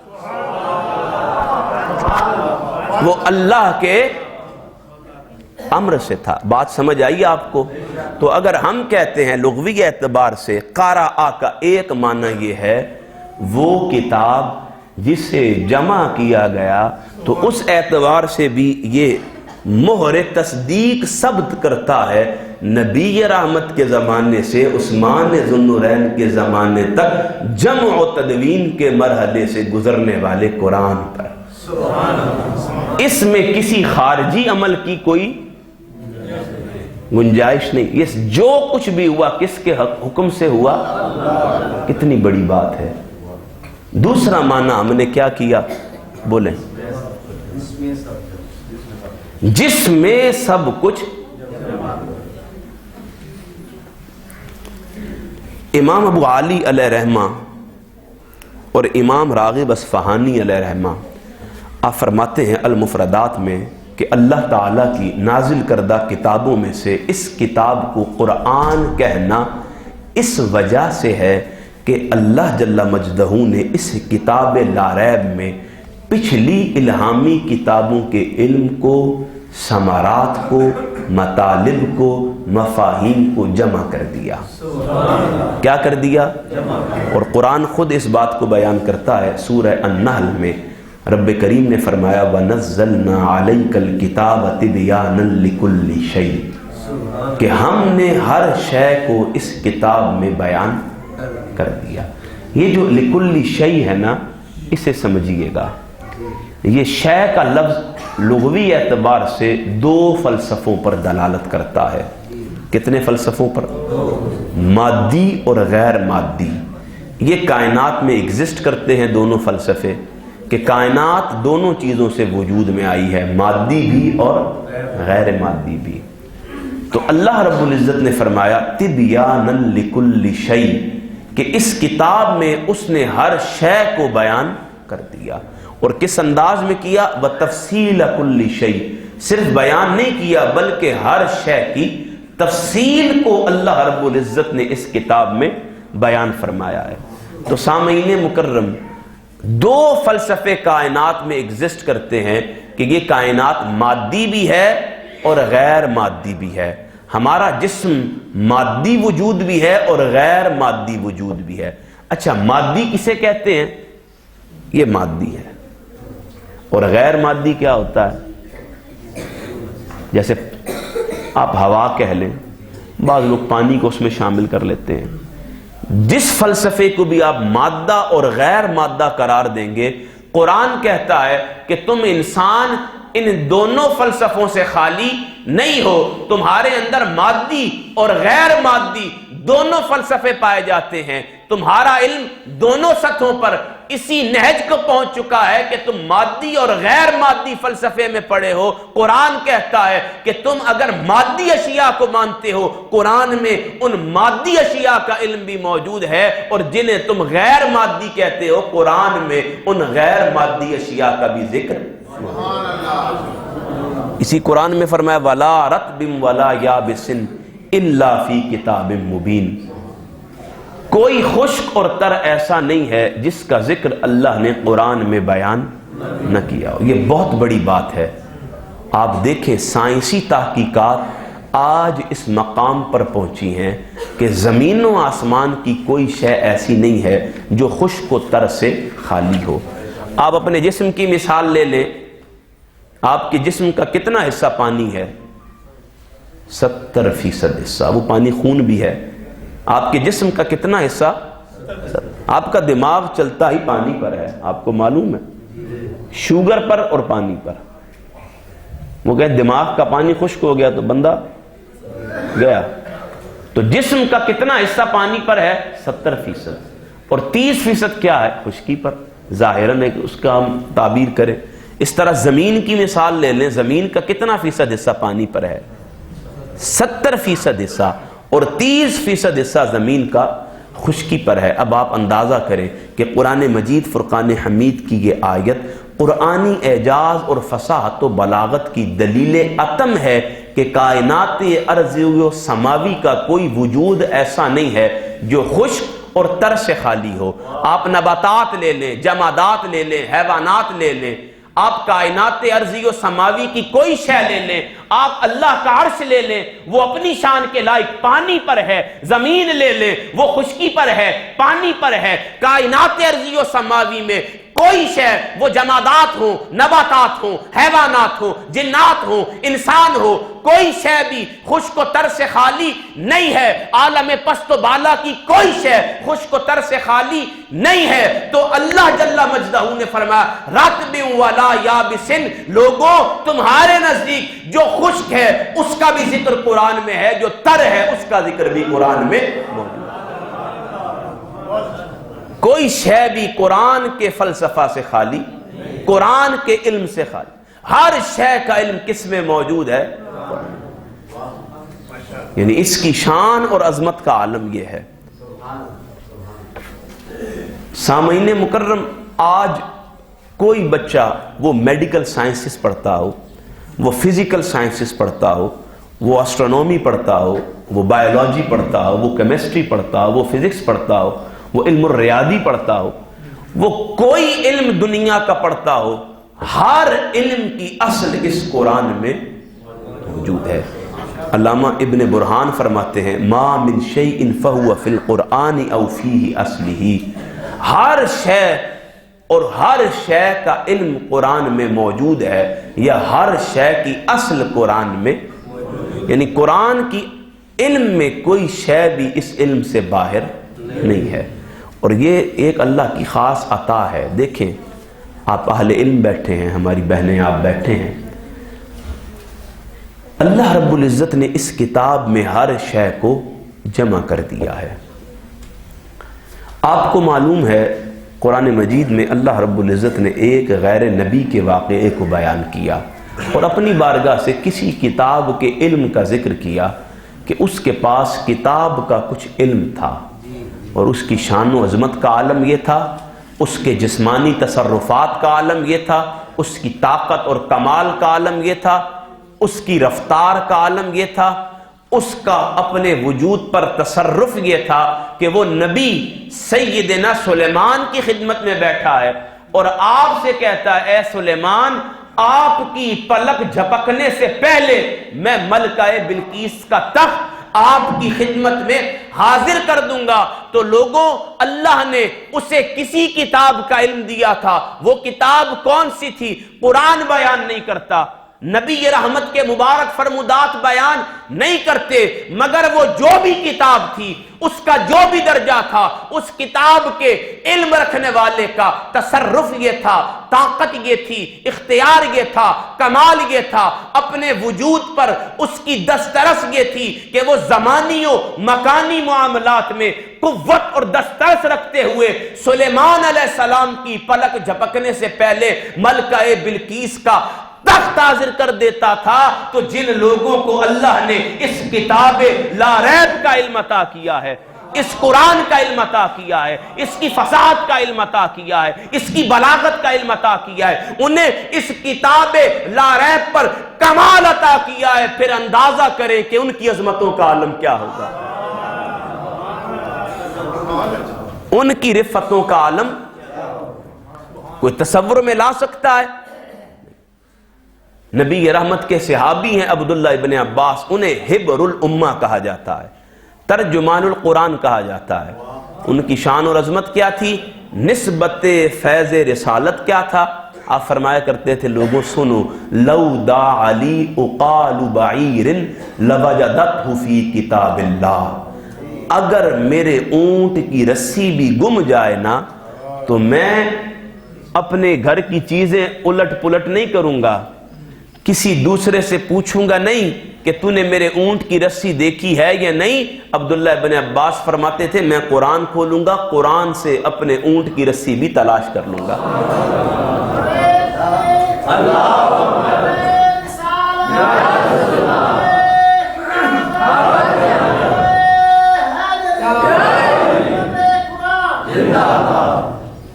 وہ اللہ کے امر سے تھا۔ بات سمجھ آئی آپ کو؟ تو اگر ہم کہتے ہیں لغوی اعتبار سے قرأ کا ایک معنی یہ ہے وہ کتاب جسے جمع کیا گیا، تو اس اعتبار سے بھی یہ مہر تصدیق ثبت کرتا ہے نبی رحمت کے زمانے سے عثمان ذو النورین کے زمانے تک جمع و تدوین کے مرحلے سے گزرنے والے قرآن پر۔ اس میں کسی خارجی عمل کی کوئی گنجائش نہیں۔ یہ جو کچھ بھی ہوا کس کے حکم سے ہوا؟ کتنی بڑی بات ہے۔ دوسرا معنی ہم نے کیا کیا؟ بولیں۔ جس میں سب کچھ۔ امام ابو علی علیہ رحمہ اور امام راغب اصفہانی علیہ رحمہ آپ فرماتے ہیں المفردات میں کہ اللہ تعالیٰ کی نازل کردہ کتابوں میں سے اس کتاب کو قرآن کہنا اس وجہ سے ہے کہ اللہ جل مجدہ نے اس کتاب لا ریب میں پچھلی الہامی کتابوں کے علم کو، ثمرات کو، مطالب کو، مفاہیم کو جمع کر دیا۔ کیا کر دیا؟ اور قرآن خود اس بات کو بیان کرتا ہے سورہ النحل میں۔ رب کریم نے فرمایا وَنَزَّلْنَا عَلَيْكَ الْكِتَابَ تِبْيَانًا لِكُلِّ شَيْءٍ، کہ ہم نے ہر شے کو اس کتاب میں بیان کر دیا۔ یہ جو لِكُلِّ شَيْءٍ ہے نا، اسے سمجھیے گا۔ یہ شے کا لفظ لغوی اعتبار سے دو فلسفوں پر دلالت کرتا ہے۔ کتنے فلسفوں پر؟ مادی اور غیر مادی۔ یہ کائنات میں ایگزسٹ کرتے ہیں دونوں فلسفے، کہ کائنات دونوں چیزوں سے وجود میں آئی ہے، مادی بھی اور غیر مادی بھی۔ تو اللہ رب العزت نے فرمایا تبیانا لکل شیء، کہ اس کتاب میں اس نے ہر شے کو بیان کر دیا۔ اور کس انداز میں کیا؟ وتفصیل کل شیء، صرف بیان نہیں کیا بلکہ ہر شے کی تفصیل کو اللہ رب العزت نے اس کتاب میں بیان فرمایا ہے۔ تو سامعین مکرم، دو فلسفے کائنات میں ایگزسٹ کرتے ہیں کہ یہ کائنات مادی بھی ہے اور غیر مادی بھی ہے۔ ہمارا جسم مادی وجود بھی ہے اور غیر مادی وجود بھی ہے۔ اچھا، مادی کسے کہتے ہیں؟ یہ مادی ہے۔ اور غیر مادی کیا ہوتا ہے؟ جیسے آپ ہوا کہہ لیں، بعض لوگ پانی کو اس میں شامل کر لیتے ہیں۔ جس فلسفے کو بھی آپ مادہ اور غیر مادہ قرار دیں گے، قرآن کہتا ہے کہ تم انسان ان دونوں فلسفوں سے خالی نہیں ہو، تمہارے اندر مادی اور غیر مادی دونوں فلسفے پائے جاتے ہیں۔ تمہارا علم دونوں سطحوں پر اسی نہج کو پہنچ چکا ہے کہ تم مادی اور غیر مادی فلسفے میں پڑے ہو۔ قرآن کہتا ہے کہ تم اگر مادی اشیاء کو مانتے ہو، قرآن میں ان مادی اشیاء کا علم بھی موجود ہے، اور جنہیں تم غیر مادی کہتے ہو، قرآن میں ان غیر مادی اشیاء کا بھی ذکر۔ اسی قرآن میں فرمایا وَلَا رَطْبٍ وَلَا يَابِسٍ إِلَّا فِي كِتَابٍ مُبِينٍ، کوئی خشک اور تر ایسا نہیں ہے جس کا ذکر اللہ نے قرآن میں بیان نہ کیا ہو۔ یہ بہت بڑی بات ہے۔ آپ دیکھیں سائنسی تحقیقات آج اس مقام پر پہنچی ہیں کہ زمین و آسمان کی کوئی شے ایسی نہیں ہے جو خشک و تر سے خالی ہو۔ آپ اپنے جسم کی مثال لے لیں، آپ کے جسم کا کتنا حصہ پانی ہے؟ 70% حصہ، وہ پانی خون بھی ہے۔ آپ کے جسم کا کتنا حصہ؟ آپ کا دماغ چلتا ہی پانی پر ہے، آپ کو معلوم ہے، شوگر پر اور پانی پر۔ وہ کہے دماغ کا پانی خشک ہو گیا تو بندہ گیا۔ تو جسم کا کتنا حصہ پانی پر ہے؟ 70%، اور 30% کیا ہے؟ خشکی پر۔ ظاہراً ہے کہ اس کا ہم تعبیر کریں۔ اس طرح زمین کی مثال لے لیں، زمین کا کتنا فیصد حصہ پانی پر ہے؟ 70% حصہ، اور 30% حصہ زمین کا خشکی پر ہے۔ اب آپ اندازہ کریں کہ قرآن مجید فرقان حمید کی یہ آیت قرآنی اعجاز اور فصاحت و بلاغت کی دلیل اتم ہے کہ کائنات ارضی و سماوی کا کوئی وجود ایسا نہیں ہے جو خشک اور تر سے خالی ہو۔ آپ نباتات لے لیں، جمادات لے لیں، حیوانات لے لیں، آپ کائنات ارضی و سماوی کی کوئی شے لے لیں، آپ اللہ کا عرش لے لیں، وہ اپنی شان کے لائق پانی پر ہے، زمین لے لیں وہ خشکی پر ہے، پانی پر ہے، کائنات ارضی و سماوی میں کوئی شے، وہ جمادات ہوں، نباتات ہوں، حیوانات ہوں، جنات ہوں، انسان ہو، کوئی شے بھی خشک و تر سے خالی نہیں ہے۔ عالم پست و بالا کی کوئی شے خشک و تر سے خالی نہیں ہے۔ تو اللہ جل مجدہ نے فرمایا رطب ولا یابس، لوگوں تمہارے نزدیک جو خشک ہے اس کا بھی ذکر قرآن میں ہے، جو تر ہے اس کا ذکر بھی قرآن میں موجود ہے۔ کوئی شے بھی قرآن کے فلسفہ سے خالی، قرآن کے علم سے خالی، ہر شے کا علم کس میں موجود ہے؟ یعنی اس کی شان اور عظمت کا عالم یہ ہے۔ سامعین مکرم، آج کوئی بچہ وہ میڈیکل سائنسز پڑھتا ہو، وہ فزیکل سائنسز پڑھتا ہو، وہ اسٹرونومی پڑھتا ہو، وہ بایولوجی پڑھتا ہو، وہ کیمسٹری پڑھتا ہو، وہ فزکس پڑھتا ہو، وہ علم الریاضی پڑھتا ہو، وہ کوئی علم دنیا کا پڑھتا ہو، ہر علم کی اصل اس قرآن میں موجود ہے۔ علامہ ابن برہان فرماتے ہیں ما من شیء فہو فی القرآن او فیہ اصلہ، ہر شے اور ہر شے کا علم قرآن میں موجود ہے، یا ہر شے کی اصل قرآن میں، یعنی قرآن کی علم میں کوئی شے بھی اس علم سے باہر نہیں ہے۔ اور یہ ایک اللہ کی خاص عطا ہے۔ دیکھیں آپ اہل علم بیٹھے ہیں، ہماری بہنیں آپ بیٹھے ہیں، اللہ رب العزت نے اس کتاب میں ہر شے کو جمع کر دیا ہے۔ آپ کو معلوم ہے قرآن مجید میں اللہ رب العزت نے ایک غیر نبی کے واقعے کو بیان کیا اور اپنی بارگاہ سے کسی کتاب کے علم کا ذکر کیا کہ اس کے پاس کتاب کا کچھ علم تھا، اور اس کی شان و عظمت کا عالم یہ تھا، اس کے جسمانی تصرفات کا عالم یہ تھا، اس کی طاقت اور کمال کا عالم یہ تھا، اس کی رفتار کا عالم یہ تھا، اس کا اپنے وجود پر تصرف یہ تھا کہ وہ نبی سیدنا سلیمان کی خدمت میں بیٹھا ہے اور آپ سے کہتا ہے اے سلیمان، آپ کی پلک جھپکنے سے پہلے میں ملکہ بلقیس کا تخت آپ کی خدمت میں حاضر کر دوں گا۔ تو لوگوں، اللہ نے اسے کسی کتاب کا علم دیا تھا، وہ کتاب کون سی تھی؟ قرآن بیان نہیں کرتا، نبی رحمت کے مبارک فرمودات بیان نہیں کرتے، مگر وہ جو بھی کتاب تھی، اس کا جو بھی درجہ تھا، اس کتاب کے علم رکھنے والے کا تصرف یہ تھا، طاقت یہ تھی، اختیار یہ تھا، کمال یہ تھا، اپنے وجود پر اس کی دسترس یہ تھی کہ وہ زمانی و مکانی معاملات میں قوت اور دسترس رکھتے ہوئے سلیمان علیہ السلام کی پلک جھپکنے سے پہلے ملکہ بلقیس کا تخت حاضر کر دیتا تھا۔ تو جن لوگوں کو اللہ نے اس کتاب لا ریب کا علم عطا کیا ہے، اس قرآن کا علم عطا کیا ہے، اس کی فصاحت کا علم عطا کیا ہے، اس کی بلاغت کا علم عطا کیا ہے، انہیں اس کتاب لا ریب پر کمال عطا کیا ہے، پھر اندازہ کریں کہ ان کی عظمتوں کا عالم کیا ہوگا، ان کی رفتوں کا عالم کوئی تصور میں لا سکتا ہے؟ نبی رحمت کے صحابی ہیں عبداللہ ابن عباس، انہیں حبر الامہ کہا جاتا ہے، ترجمان القرآن کہا جاتا ہے۔ ان کی شان اور عظمت کیا تھی؟ نسبت فیض رسالت کیا تھا؟ آپ فرمایا کرتے تھے لوگوں سنو، لو دا علی اقال بعیر لوجدتہ فی کتاب اللہ، اگر میرے اونٹ کی رسی بھی گم جائے نا تو میں اپنے گھر کی چیزیں الٹ پلٹ نہیں کروں گا، کسی دوسرے سے پوچھوں گا نہیں کہ تو نے میرے اونٹ کی رسی دیکھی ہے یا نہیں۔ عبداللہ ابن عباس فرماتے تھے میں قرآن کھولوں گا، قرآن سے اپنے اونٹ کی رسی بھی تلاش کر لوں گا۔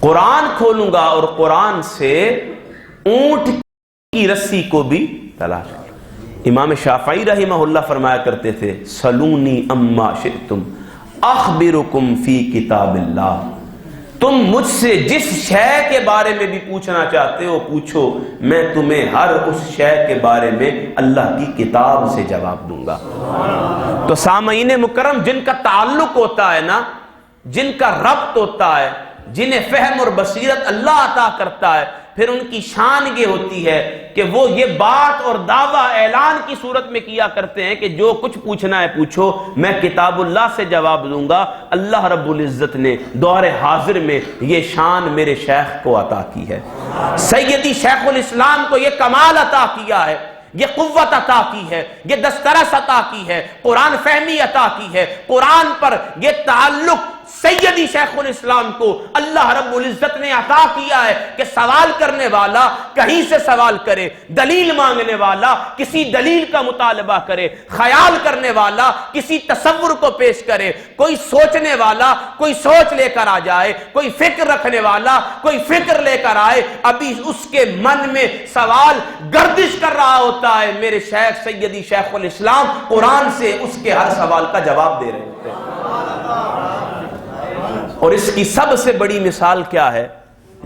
قرآن کھولوں گا اور قرآن سے اونٹ کی رسی کو بھی تلاش کر۔ امام شافعی رحمہ اللہ فرمایا کرتے تھے سلونی اما شئتم اخبرکم فی کتاب اللہ، تم مجھ سے جس شے کے بارے میں بھی پوچھنا چاہتے ہو پوچھو، میں تمہیں ہر اس شے کے بارے میں اللہ کی کتاب سے جواب دوں گا۔ تو سامعین مکرم، جن کا تعلق ہوتا ہے نا، جن کا ربط ہوتا ہے، جنہیں فہم اور بصیرت اللہ عطا کرتا ہے، پھر ان کی شان یہ ہوتی ہے کہ وہ یہ بات اور دعویٰ اعلان کی صورت میں کیا کرتے ہیں کہ جو کچھ پوچھنا ہے پوچھو، میں کتاب اللہ سے جواب دوں گا۔ اللہ رب العزت نے دور حاضر میں یہ شان میرے شیخ کو عطا کی ہے، سیدی شیخ الاسلام کو یہ کمال عطا کیا ہے، یہ قوت عطا کی ہے، یہ دسترس عطا کی ہے، قرآن فہمی عطا کی ہے، قرآن پر یہ تعلق سیدی شیخ الاسلام کو اللہ رب العزت نے عطا کیا ہے کہ سوال کرنے والا کہیں سے سوال کرے، دلیل مانگنے والا کسی دلیل کا مطالبہ کرے، خیال کرنے والا کسی تصور کو پیش کرے، کوئی سوچنے والا کوئی سوچ لے کر آ جائے، کوئی فکر رکھنے والا کوئی فکر لے کر آئے، ابھی اس کے من میں سوال گردش کر رہا ہوتا ہے، میرے شیخ سیدی شیخ الاسلام قرآن سے اس کے ہر سوال کا جواب دے رہے ہوتے ہیں۔ اور اس کی سب سے بڑی مثال کیا ہے؟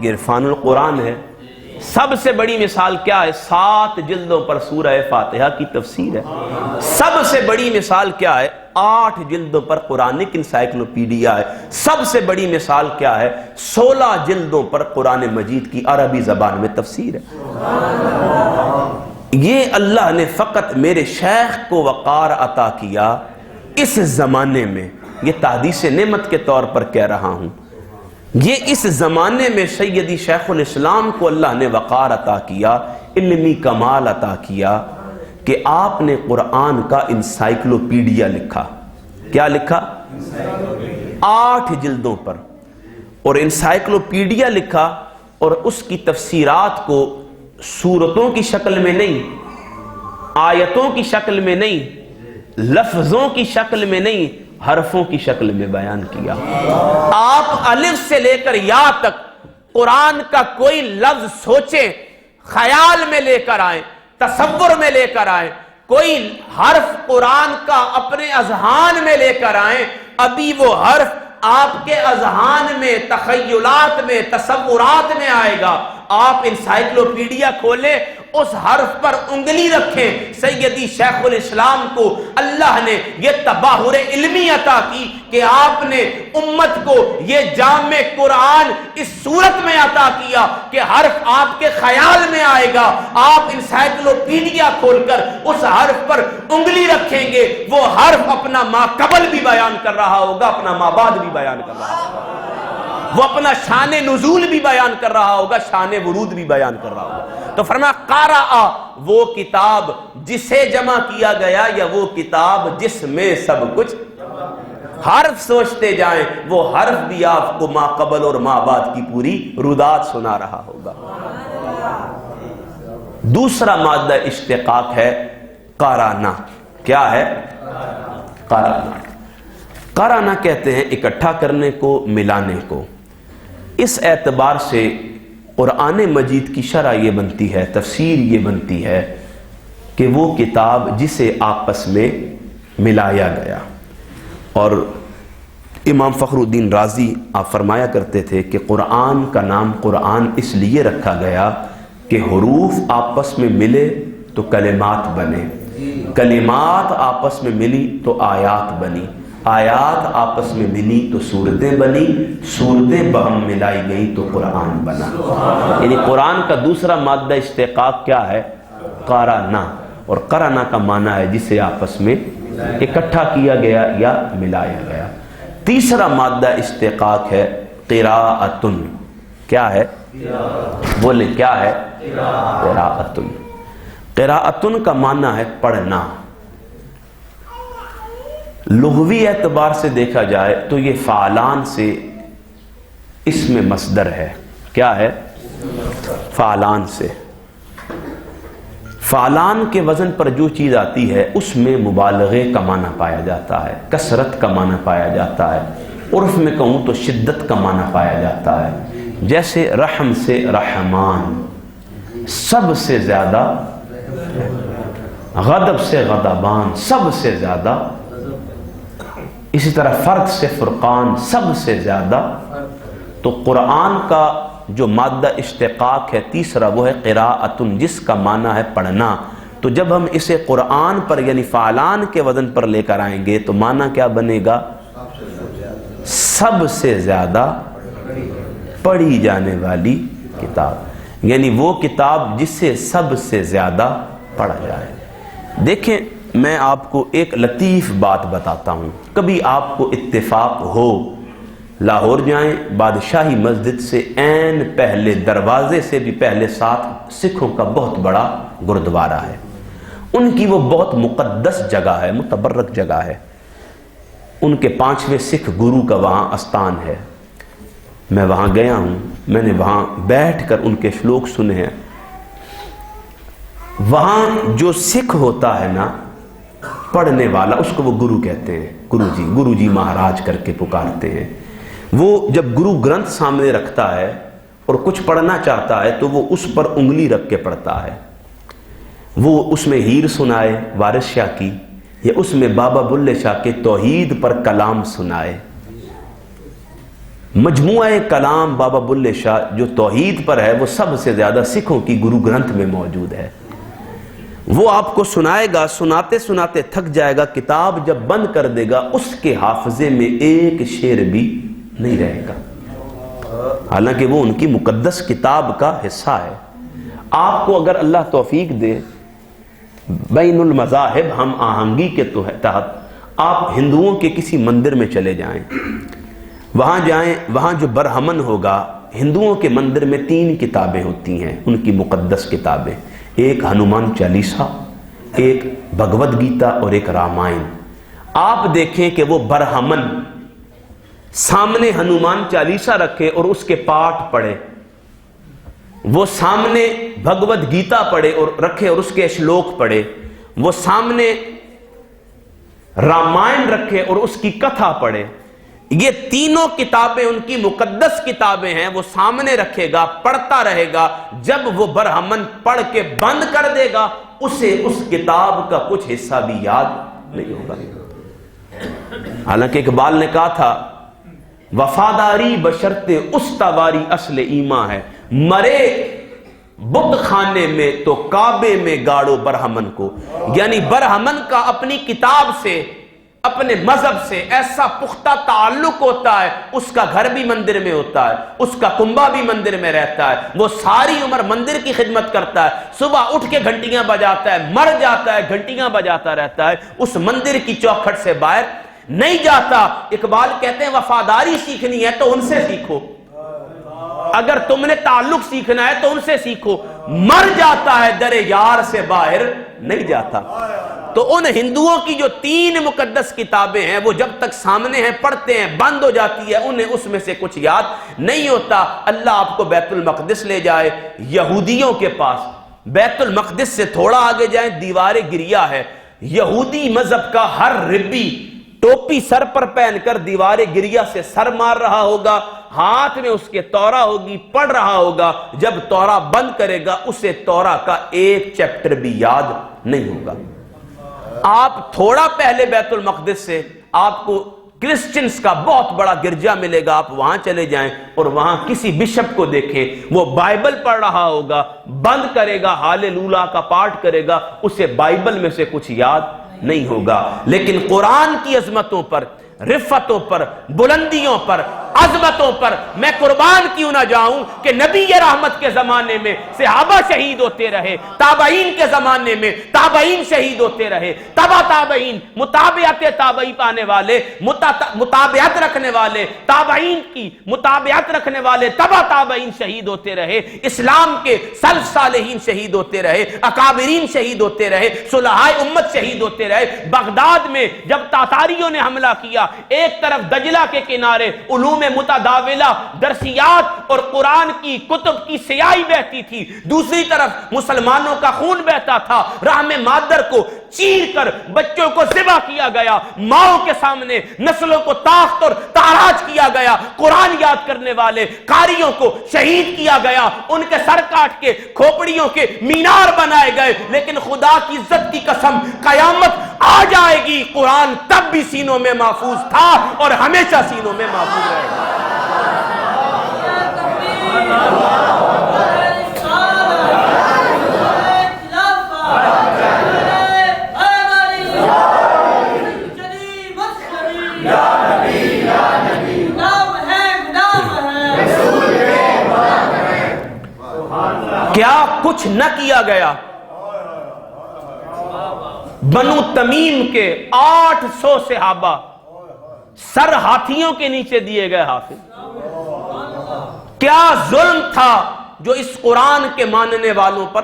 یہ عرفان القرآن ہے۔ سب سے بڑی مثال کیا ہے؟ 7 جلدوں پر سورہ فاتحہ کی تفسیر ہے۔ سب سے بڑی مثال کیا ہے؟ 8 جلدوں پر قرآنک انسائکلوپیڈیا ہے۔ سب سے بڑی مثال کیا ہے؟ 16 جلدوں پر قرآن مجید کی عربی زبان میں تفسیر ہے۔ یہ اللہ نے فقط میرے شیخ کو وقار عطا کیا اس زمانے میں، یہ تحدیث نعمت کے طور پر کہہ رہا ہوں، یہ اس زمانے میں سیدی شیخ الاسلام کو اللہ نے وقار عطا کیا، علمی کمال عطا کیا کہ آپ نے قرآن کا انسائکلوپیڈیا لکھا۔ کیا لکھا؟ 8 جلدوں پر، اور انسائکلوپیڈیا لکھا، اور اس کی تفسیرات کو سورتوں کی شکل میں نہیں، آیتوں کی شکل میں نہیں، لفظوں کی شکل میں نہیں، حرفوں کی شکل میں بیان کیا۔ آپ الف سے لے کر یا تک قرآن کا کوئی لفظ سوچیں، خیال میں لے کر آئیں، تصور میں لے کر آئیں، کوئی حرف قرآن کا اپنے اذہان میں لے کر آئیں، ابھی وہ حرف آپ کے اذہان میں، تخیلات میں، تصورات میں آئے گا۔ آپ انسائکلوپیڈیا کھولیں، اس حرف پر انگلی رکھیں، سیدی شیخ الاسلام کو اللہ نے یہ تباہر علمی عطا کی کہ آپ نے امت کو یہ جامع قرآن اس صورت میں عطا کیا کہ حرف آپ کے خیال میں آئے گا، آپ انسائکلوپیڈیا کھول کر اس حرف پر انگلی رکھیں گے، وہ حرف اپنا ما قبل بھی بیان کر رہا ہوگا، اپنا ما بعد بھی بیان کر رہا ہوگا، وہ اپنا شان نزول بھی بیان کر رہا ہوگا، شان ورود بھی بیان کر رہا ہوگا۔ تو فرمایا قرأ، وہ کتاب جسے جمع کیا گیا، یا وہ کتاب جس میں سب کچھ، حرف سوچتے جائیں، وہ حرف بھی آپ کو ما قبل اور ما بعد کی پوری رودات سنا رہا ہوگا۔ دوسرا مادہ اشتقاق ہے قرانا۔ کیا ہے؟ قرانا۔ قرانا کہتے ہیں اکٹھا کرنے کو، ملانے کو۔ اس اعتبار سے قرآن مجید کی شرح یہ بنتی ہے، تفسیر یہ بنتی ہے کہ وہ کتاب جسے آپس میں ملایا گیا۔ اور امام فخر الدین رازی آپ فرمایا کرتے تھے کہ قرآن کا نام قرآن اس لیے رکھا گیا کہ حروف آپس میں ملے تو کلمات بنے، کلمات آپس میں ملی تو آیات بنی، آیات آپس میں ملی تو سورتیں بنی، سورتیں بہم ملائی گئی تو قرآن بنا۔ یعنی قرآن کا دوسرا مادہ اشتقاق کیا ہے؟ قرانا۔ اور قرانا کا معنی ہے جسے آپس میں اکٹھا کیا گیا یا ملایا گیا۔ تیسرا مادہ اشتقاق ہے قراءتن۔ کیا ہے؟ بولیں کیا ہے؟ قراءتن۔ قراءتن کا معنی ہے پڑھنا۔ لغوی اعتبار سے دیکھا جائے تو یہ فعلان سے اسم مصدر ہے۔ کیا ہے؟ فعلان سے۔ فعلان کے وزن پر جو چیز آتی ہے اس میں مبالغے کا معنی پایا جاتا ہے، کثرت کا معنی پایا جاتا ہے، عرف میں کہوں تو شدت کا معنی پایا جاتا ہے۔ جیسے رحم سے رحمان، سب سے زیادہ، غضب سے غضبان، سب سے زیادہ، اسی طرح فرق سے فرقان، سب سے زیادہ۔ تو قرآن کا جو مادہ اشتقاق ہے تیسرا وہ ہے قراءۃ، جس کا معنی ہے پڑھنا. تو جب ہم اسے قرآن پر یعنی فعلان کے وزن پر لے کر آئیں گے تو معنی کیا بنے گا؟ سب سے زیادہ پڑھی جانے والی کتاب، یعنی وہ کتاب جسے سب سے زیادہ پڑھا جائے. دیکھیں میں آپ کو ایک لطیف بات بتاتا ہوں. کبھی آپ کو اتفاق ہو لاہور جائیں، بادشاہی مسجد سے عین پہلے دروازے سے بھی پہلے ساتھ سکھوں کا بہت بڑا گردوارہ ہے. ان کی وہ بہت مقدس جگہ ہے، متبرک جگہ ہے. ان کے 5ویں سکھ گرو کا وہاں استان ہے. میں وہاں گیا ہوں، میں نے وہاں بیٹھ کر ان کے شلوک سنے ہیں. وہاں جو سکھ ہوتا ہے نا پڑھنے والا، اس کو وہ گرو کہتے ہیں. گرو جی مہاراج کر کے پکارتے ہیں. وہ جب گرو گرنتھ سامنے رکھتا ہے اور کچھ پڑھنا چاہتا ہے تو وہ اس پر انگلی رکھ کے پڑھتا ہے. وہ اس میں ہیر سنائے وارث شاہ کی، یا اس میں بابا بلے شاہ کے توحید پر کلام سنائے. مجموعہ کلام بابا بلے شاہ جو توحید پر ہے وہ سب سے زیادہ سکھوں کی گرو گرنتھ میں موجود ہے. وہ آپ کو سنائے گا، سناتے سناتے تھک جائے گا. کتاب جب بند کر دے گا اس کے حافظے میں ایک شعر بھی نہیں رہے گا، حالانکہ وہ ان کی مقدس کتاب کا حصہ ہے. آپ کو اگر اللہ توفیق دے بین المذاہب ہم آہنگی کے تحت آپ ہندوؤں کے کسی مندر میں چلے جائیں، وہاں جائیں، وہاں جو برہمن ہوگا، ہندوؤں کے مندر میں 3 کتابیں ہوتی ہیں ان کی مقدس کتابیں. ایک ہنومان چالیسا، ایک بھگوت گیتا اور ایک رامائن. آپ دیکھیں کہ وہ برہمن سامنے ہنومان چالیسا رکھے اور اس کے پاٹھ پڑھے، وہ سامنے بھگوت گیتا پڑھے اور رکھے اور اس کے شلوک پڑھے، وہ سامنے رامائن رکھے اور اس کی کتھا پڑھے. یہ تینوں کتابیں ان کی مقدس کتابیں ہیں. وہ سامنے رکھے گا، پڑھتا رہے گا. جب وہ برہمن پڑھ کے بند کر دے گا اسے اس کتاب کا کچھ حصہ بھی یاد نہیں ہوگا. حالانکہ اقبال نے کہا تھا وفاداری بشرط استواری اصل ایمان ہے، مرے بت خانے میں تو کعبے میں گاڑو برہمن کو. یعنی برہمن کا اپنی کتاب سے، اپنے مذہب سے ایسا پختہ تعلق ہوتا ہے، اس کا گھر بھی مندر میں ہوتا ہے، اس کا کنبہ بھی مندر میں رہتا ہے. وہ ساری عمر مندر کی خدمت کرتا ہے، صبح اٹھ کے گھنٹیاں بجاتا ہے، مر جاتا ہے گھنٹیاں بجاتا رہتا ہے، اس مندر کی چوکھٹ سے باہر نہیں جاتا. اقبال کہتے ہیں وفاداری سیکھنی ہے تو ان سے سیکھو، اگر تم نے تعلق سیکھنا ہے تو ان سے سیکھو. مر جاتا ہے در یار سے باہر نہیں جاتا. تو ان ہندوؤں کی جو 3 مقدس کتابیں ہیں وہ جب تک سامنے ہیں پڑھتے ہیں، بند ہو جاتی ہے انہیں اس میں سے کچھ یاد نہیں ہوتا. اللہ آپ کو بیت المقدس لے جائے، یہودیوں کے پاس بیت المقدس سے تھوڑا آگے جائیں دیوار گریا ہے. یہودی مذہب کا ہر ربی ٹوپی سر پر پہن کر دیوار گریا سے سر مار رہا ہوگا، ہاتھ میں اس کے تورا ہوگی، پڑھ رہا ہوگا. جب تورا بند کرے گا اسے تورا کا ایک چیپٹر بھی یاد نہیں ہوگا. آپ تھوڑا پہلے بیت المقدس سے آپ کو کرسچنز کا بہت بڑا گرجا ملے گا. آپ وہاں چلے جائیں اور وہاں کسی بشپ کو دیکھیں، وہ بائبل پڑھ رہا ہوگا، بند کرے گا، ہاللویا کا پاٹھ کرے گا، اسے بائبل میں سے کچھ یاد نہیں ہوگا. لیکن قرآن کی عظمتوں پر، رفتوں پر، بلندیوں پر، عظمتوں پر میں قربان کیوں نہ جاؤں کہ نبی رحمت کے زمانے میں صحابہ شہید ہوتے رہے، تابعین کے زمانے میں تابعین شہید ہوتے رہے، تبا تابعین، متابعت تابعی پانے والے، متابعت رکھنے والے، تابعین کی متابعت رکھنے والے، تبا تابعین شہید ہوتے رہے، اسلام کے سلف صالحین شہید ہوتے رہے، اکابرین شہید ہوتے رہے، صلحائے امت شہید ہوتے رہے. بغداد میں جب تاتاریوں نے حملہ کیا، ایک طرف دجلہ کے کنارے علوم متداولہ، درسیات اور قرآن کی کتب کی سیاہی بہتی تھی، دوسری طرف مسلمانوں کا خون بہتا تھا. رحم مادر کو چیر کر بچوں کو ذبح کیا گیا، ماؤں کے سامنے نسلوں کو تاخت اور تاراج کیا گیا، قرآن یاد کرنے والے قاریوں کو شہید کیا گیا، ان کے سر کاٹ کے کھوپڑیوں کے مینار بنائے گئے. لیکن خدا کی عزت کی قسم قیامت آ جائے گی، قرآن تب بھی سینوں میں محفوظ تھا اور ہمیشہ سینوں میں محفوظ رہے گا. کیا کچھ نہ کیا گیا؟ بنو تمیم کے 800 صحابہ سر ہاتھیوں کے نیچے دیے گئے حافظ. کیا ظلم تھا جو اس قرآن کے ماننے والوں پر؟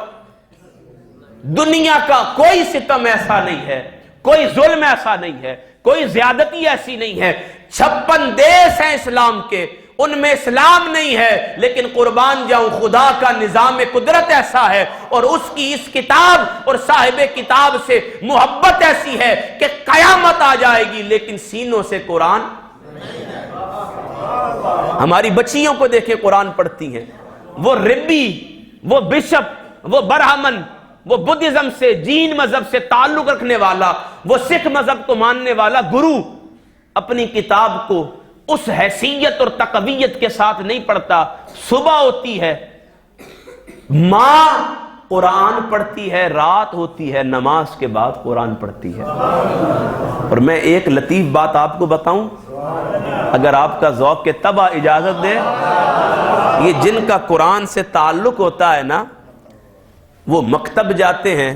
دنیا کا کوئی ستم ایسا نہیں ہے، کوئی ظلم ایسا نہیں ہے، کوئی زیادتی ایسی نہیں ہے. 56 دیس ہیں اسلام کے، ان میں اسلام نہیں ہے، لیکن قربان جاؤں خدا کا نظام قدرت ایسا ہے اور اس کی اس کتاب اور صاحب کتاب سے محبت ایسی ہے کہ قیامت آ جائے گی لیکن سینوں سے قرآن. ہماری بچیوں کو دیکھیں قرآن پڑھتی ہیں، وہ ربی، وہ بشپ، وہ برہمن، وہ بدھزم سے، جین مذہب سے تعلق رکھنے والا، وہ سکھ مذہب کو ماننے والا گرو اپنی کتاب کو اس حیثیت اور تقویت کے ساتھ نہیں پڑھتا. صبح ہوتی ہے ماں قرآن پڑھتی ہے، رات ہوتی ہے نماز کے بعد قرآن پڑھتی ہے. اور میں ایک لطیف بات آپ کو بتاؤں، اگر آپ کا ذوق کے طبع اجازت دے، یہ جن کا قرآن سے تعلق ہوتا ہے نا، وہ مکتب جاتے ہیں،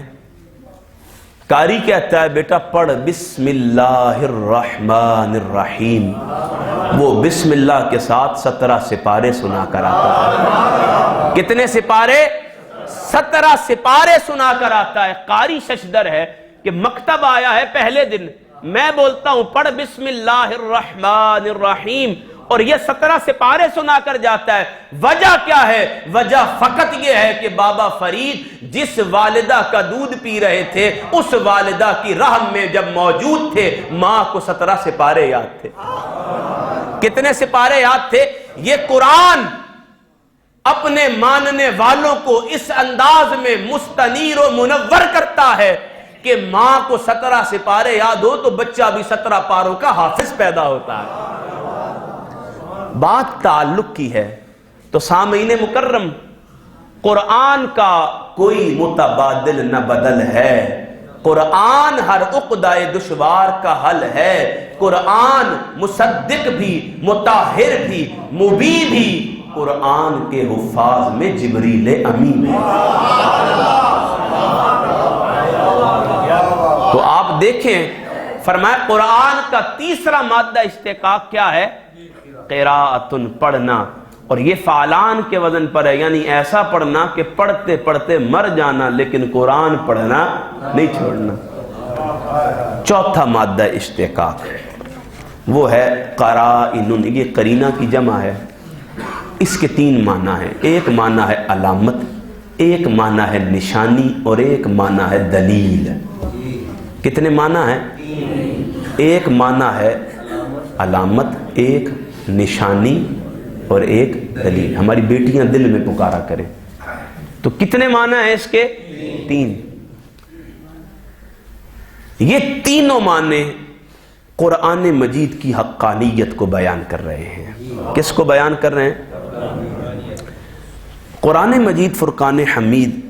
قاری کہتا ہے بیٹا پڑھ بسم اللہ الرحمن الرحیم، وہ بسم اللہ کے ساتھ 17 سپارے سنا کر آتا ہے. کتنے سپارے؟ 17 سپارے سنا کر آتا ہے. قاری ششدر ہے کہ مکتب آیا ہے پہلے دن، میں بولتا ہوں پڑھ بسم اللہ الرحمن الرحیم، اور یہ 17 سپارے سنا کر جاتا ہے. وجہ کیا ہے؟ وجہ فقط یہ ہے کہ بابا فرید جس والدہ کا دودھ پی رہے تھے اس والدہ کی رحم میں جب موجود تھے، ماں کو 17 سپارے یاد تھے. کتنے سپارے یاد تھے؟ یہ قرآن اپنے ماننے والوں کو اس انداز میں مستنیر و منور کرتا ہے کہ ماں کو 17 سپارے یاد ہو تو بچہ بھی 17 پاروں کا حافظ پیدا ہوتا ہے. بات تعلق کی ہے تو سامعین مکرم، قرآن کا کوئی متبادل نہ بدل ہے. قرآن ہر عقدہ دشوار کا حل ہے. قرآن مصدق بھی، مطہر بھی، مبی بھی. قرآن کے حفاظ میں جبریل امین ہے. تو آپ دیکھیں، فرمایا قرآن کا تیسرا مادہ اشتقاق کیا ہے؟ قراءتن، پڑھنا. اور یہ فعلان کے وزن پر ہے، یعنی ایسا پڑھنا کہ پڑھتے پڑھتے مر جانا لیکن قرآن پڑھنا نہیں چھوڑنا. چوتھا مادہ اشتقاق وہ ہے قرائن. یہ قرینہ کی جمع ہے. اس کے 3 معنی ہیں. ایک معنی ہے علامت، ایک معنی ہے نشانی، اور ایک معنی ہے دلیل. کتنے معنی ہیں؟ ایک معنی ہے علامت، ایک نشانی اور ایک دلیل. ہماری بیٹیاں دل میں پکارا کریں. تو کتنے معنی ہیں اس کے؟ 3. یہ تینوں معنی قرآن مجید کی حقانیت کو بیان کر رہے ہیں. کس کو بیان کر رہے ہیں؟ قرآن مجید فرقان حمید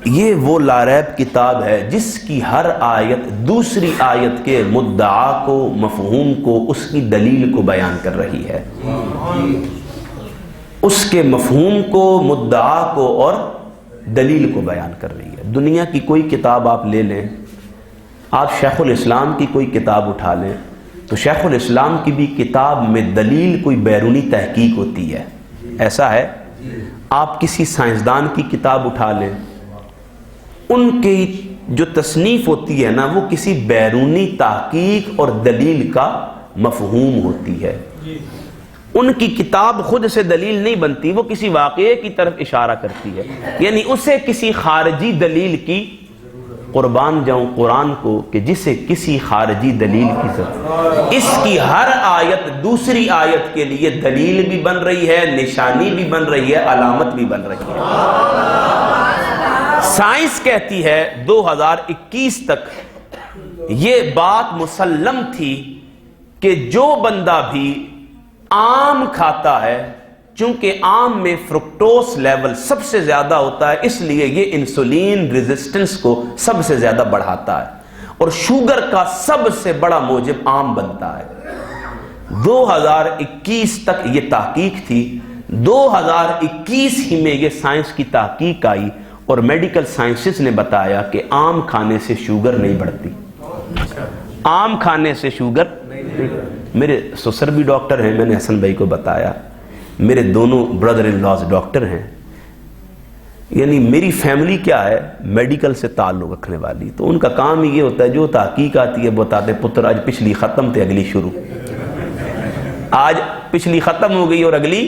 یہ وہ لاریب کتاب ہے جس کی ہر آیت دوسری آیت کے مدعا کو، مفہوم کو، اس کی دلیل کو بیان کر رہی ہے. اس کے مفہوم کو، مدعا کو اور دلیل کو بیان کر رہی ہے. دنیا کی کوئی کتاب آپ لے لیں، آپ شیخ الاسلام کی کوئی کتاب اٹھا لیں تو شیخ الاسلام کی بھی کتاب میں دلیل کوئی بیرونی تحقیق ہوتی ہے. ایسا ہے. آپ کسی سائنسدان کی کتاب اٹھا لیں، ان کی جو تصنیف ہوتی ہے نا وہ کسی بیرونی تحقیق اور دلیل کا مفہوم ہوتی ہے. ان کی کتاب خود سے دلیل نہیں بنتی، وہ کسی واقعے کی طرف اشارہ کرتی ہے. یعنی اسے کسی خارجی دلیل کی، قربان جاؤں قرآن کو کہ جسے کسی خارجی دلیل کی ضرورت. اس کی ہر آیت دوسری آیت کے لیے دلیل بھی بن رہی ہے، نشانی بھی بن رہی ہے، علامت بھی بن رہی ہے. سائنس کہتی ہے 2021 تک یہ بات مسلم تھی کہ جو بندہ بھی آم کھاتا ہے چونکہ آم میں فرکٹوس لیول سب سے زیادہ ہوتا ہے، اس لیے یہ انسولین ریزسٹنس کو سب سے زیادہ بڑھاتا ہے، اور شوگر کا سب سے بڑا موجب آم بنتا ہے۔ 2021 تک یہ تحقیق تھی، 2021 ہی میں یہ سائنس کی تحقیق آئی اور میڈیکل سائنسز نے بتایا کہ آم کھانے سے شوگر نہیں بڑھتی، آم کھانے سے شوگر نہیں۔ میرے سسر بھی ڈاکٹر ہیں، میں نے حسن بھائی کو بتایا، میرے دونوں برادر ان لاز ڈاکٹر ہیں، یعنی میری فیملی کیا ہے، میڈیکل سے تعلق رکھنے والی، تو ان کا کام ہی یہ ہوتا ہے، جو تحقیق آتی ہے بتاتے پتر آج پچھلی ختم تھے اگلی شروع، آج پچھلی ختم ہو گئی اور اگلی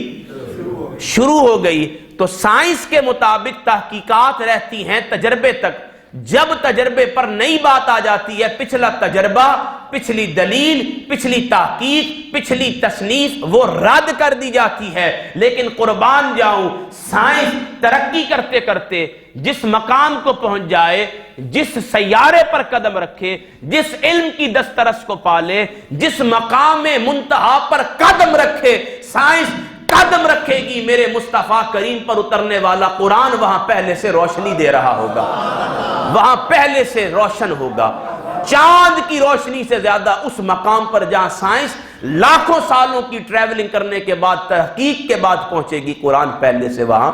شروع ہو گئی۔ تو سائنس کے مطابق تحقیقات رہتی ہیں تجربے تک، جب تجربے پر نئی بات آ جاتی ہے، پچھلا تجربہ، پچھلی دلیل، پچھلی تحقیق، پچھلی تصنیف وہ رد کر دی جاتی ہے۔ لیکن قربان جاؤں، سائنس ترقی کرتے کرتے جس مقام کو پہنچ جائے، جس سیارے پر قدم رکھے، جس علم کی دسترس کو پالے، جس مقام منتہا پر قدم رکھے، سائنس قدم رکھے گی، میرے مصطفیٰ کریم پر اترنے والا قرآن وہاں پہلے سے روشنی دے رہا ہوگا، وہاں پہلے سے روشن ہوگا، چاند کی روشنی سے زیادہ اس مقام پر جہاں سائنس لاکھوں سالوں کی ٹریولنگ کرنے کے بعد، تحقیق کے بعد پہنچے گی، قرآن پہلے سے وہاں۔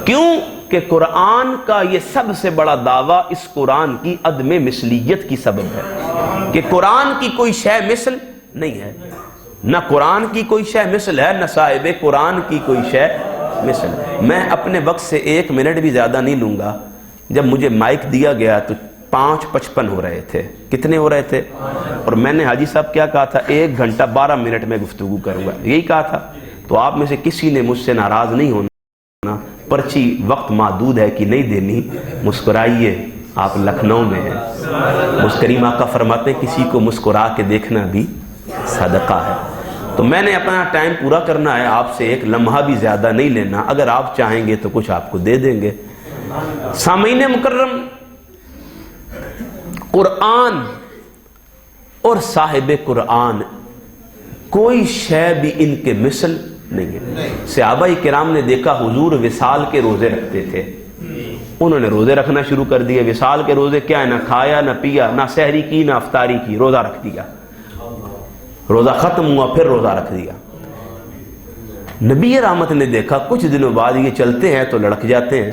کیوں کہ قرآن کا یہ سب سے بڑا دعویٰ اس قرآن کی عدم مثلیت کی سبب ہے کہ قرآن کی کوئی شے مثل نہیں ہے، نہ قرآن کی کوئی شے مثل ہے، نہ صاحب قرآن کی کوئی شے مثل ہے۔ میں اپنے وقت سے 1 منٹ بھی زیادہ نہیں لوں گا۔ جب مجھے مائک دیا گیا تو 5:55 ہو رہے تھے، کتنے ہو رہے تھے؟ اور میں نے حاجی صاحب کیا کہا تھا، 1 گھنٹہ 12 منٹ میں گفتگو کروں گا، یہی کہا تھا۔ تو آپ میں سے کسی نے مجھ سے ناراض نہیں ہونا، پرچی وقت محدود ہے کہ نہیں دینی، مسکرائیے، آپ لکھنؤ میں ہیں، مسکریم آقا فرماتے ہیں کسی کو مسکرا کے دیکھنا بھی صدقہ ہے۔ تو میں نے اپنا ٹائم پورا کرنا ہے، آپ سے 1 لمحہ بھی زیادہ نہیں لینا، اگر آپ چاہیں گے تو کچھ آپ کو دے دیں گے۔ سامعین مکرم، قرآن اور صاحب قرآن کوئی شے بھی ان کے مثل نہیں ہے۔ صحابہ کرام نے دیکھا حضور وصال کے روزے رکھتے تھے، انہوں نے روزے رکھنا شروع کر دیے۔ وصال کے روزے کیا ہے، نہ کھایا نہ پیا، نہ سحری کی نہ افطاری کی، روزہ رکھ دیا، روزہ ختم ہوا پھر روزہ رکھ دیا۔ نبی رحمت نے دیکھا کچھ دنوں بعد یہ چلتے ہیں تو لڑک جاتے ہیں،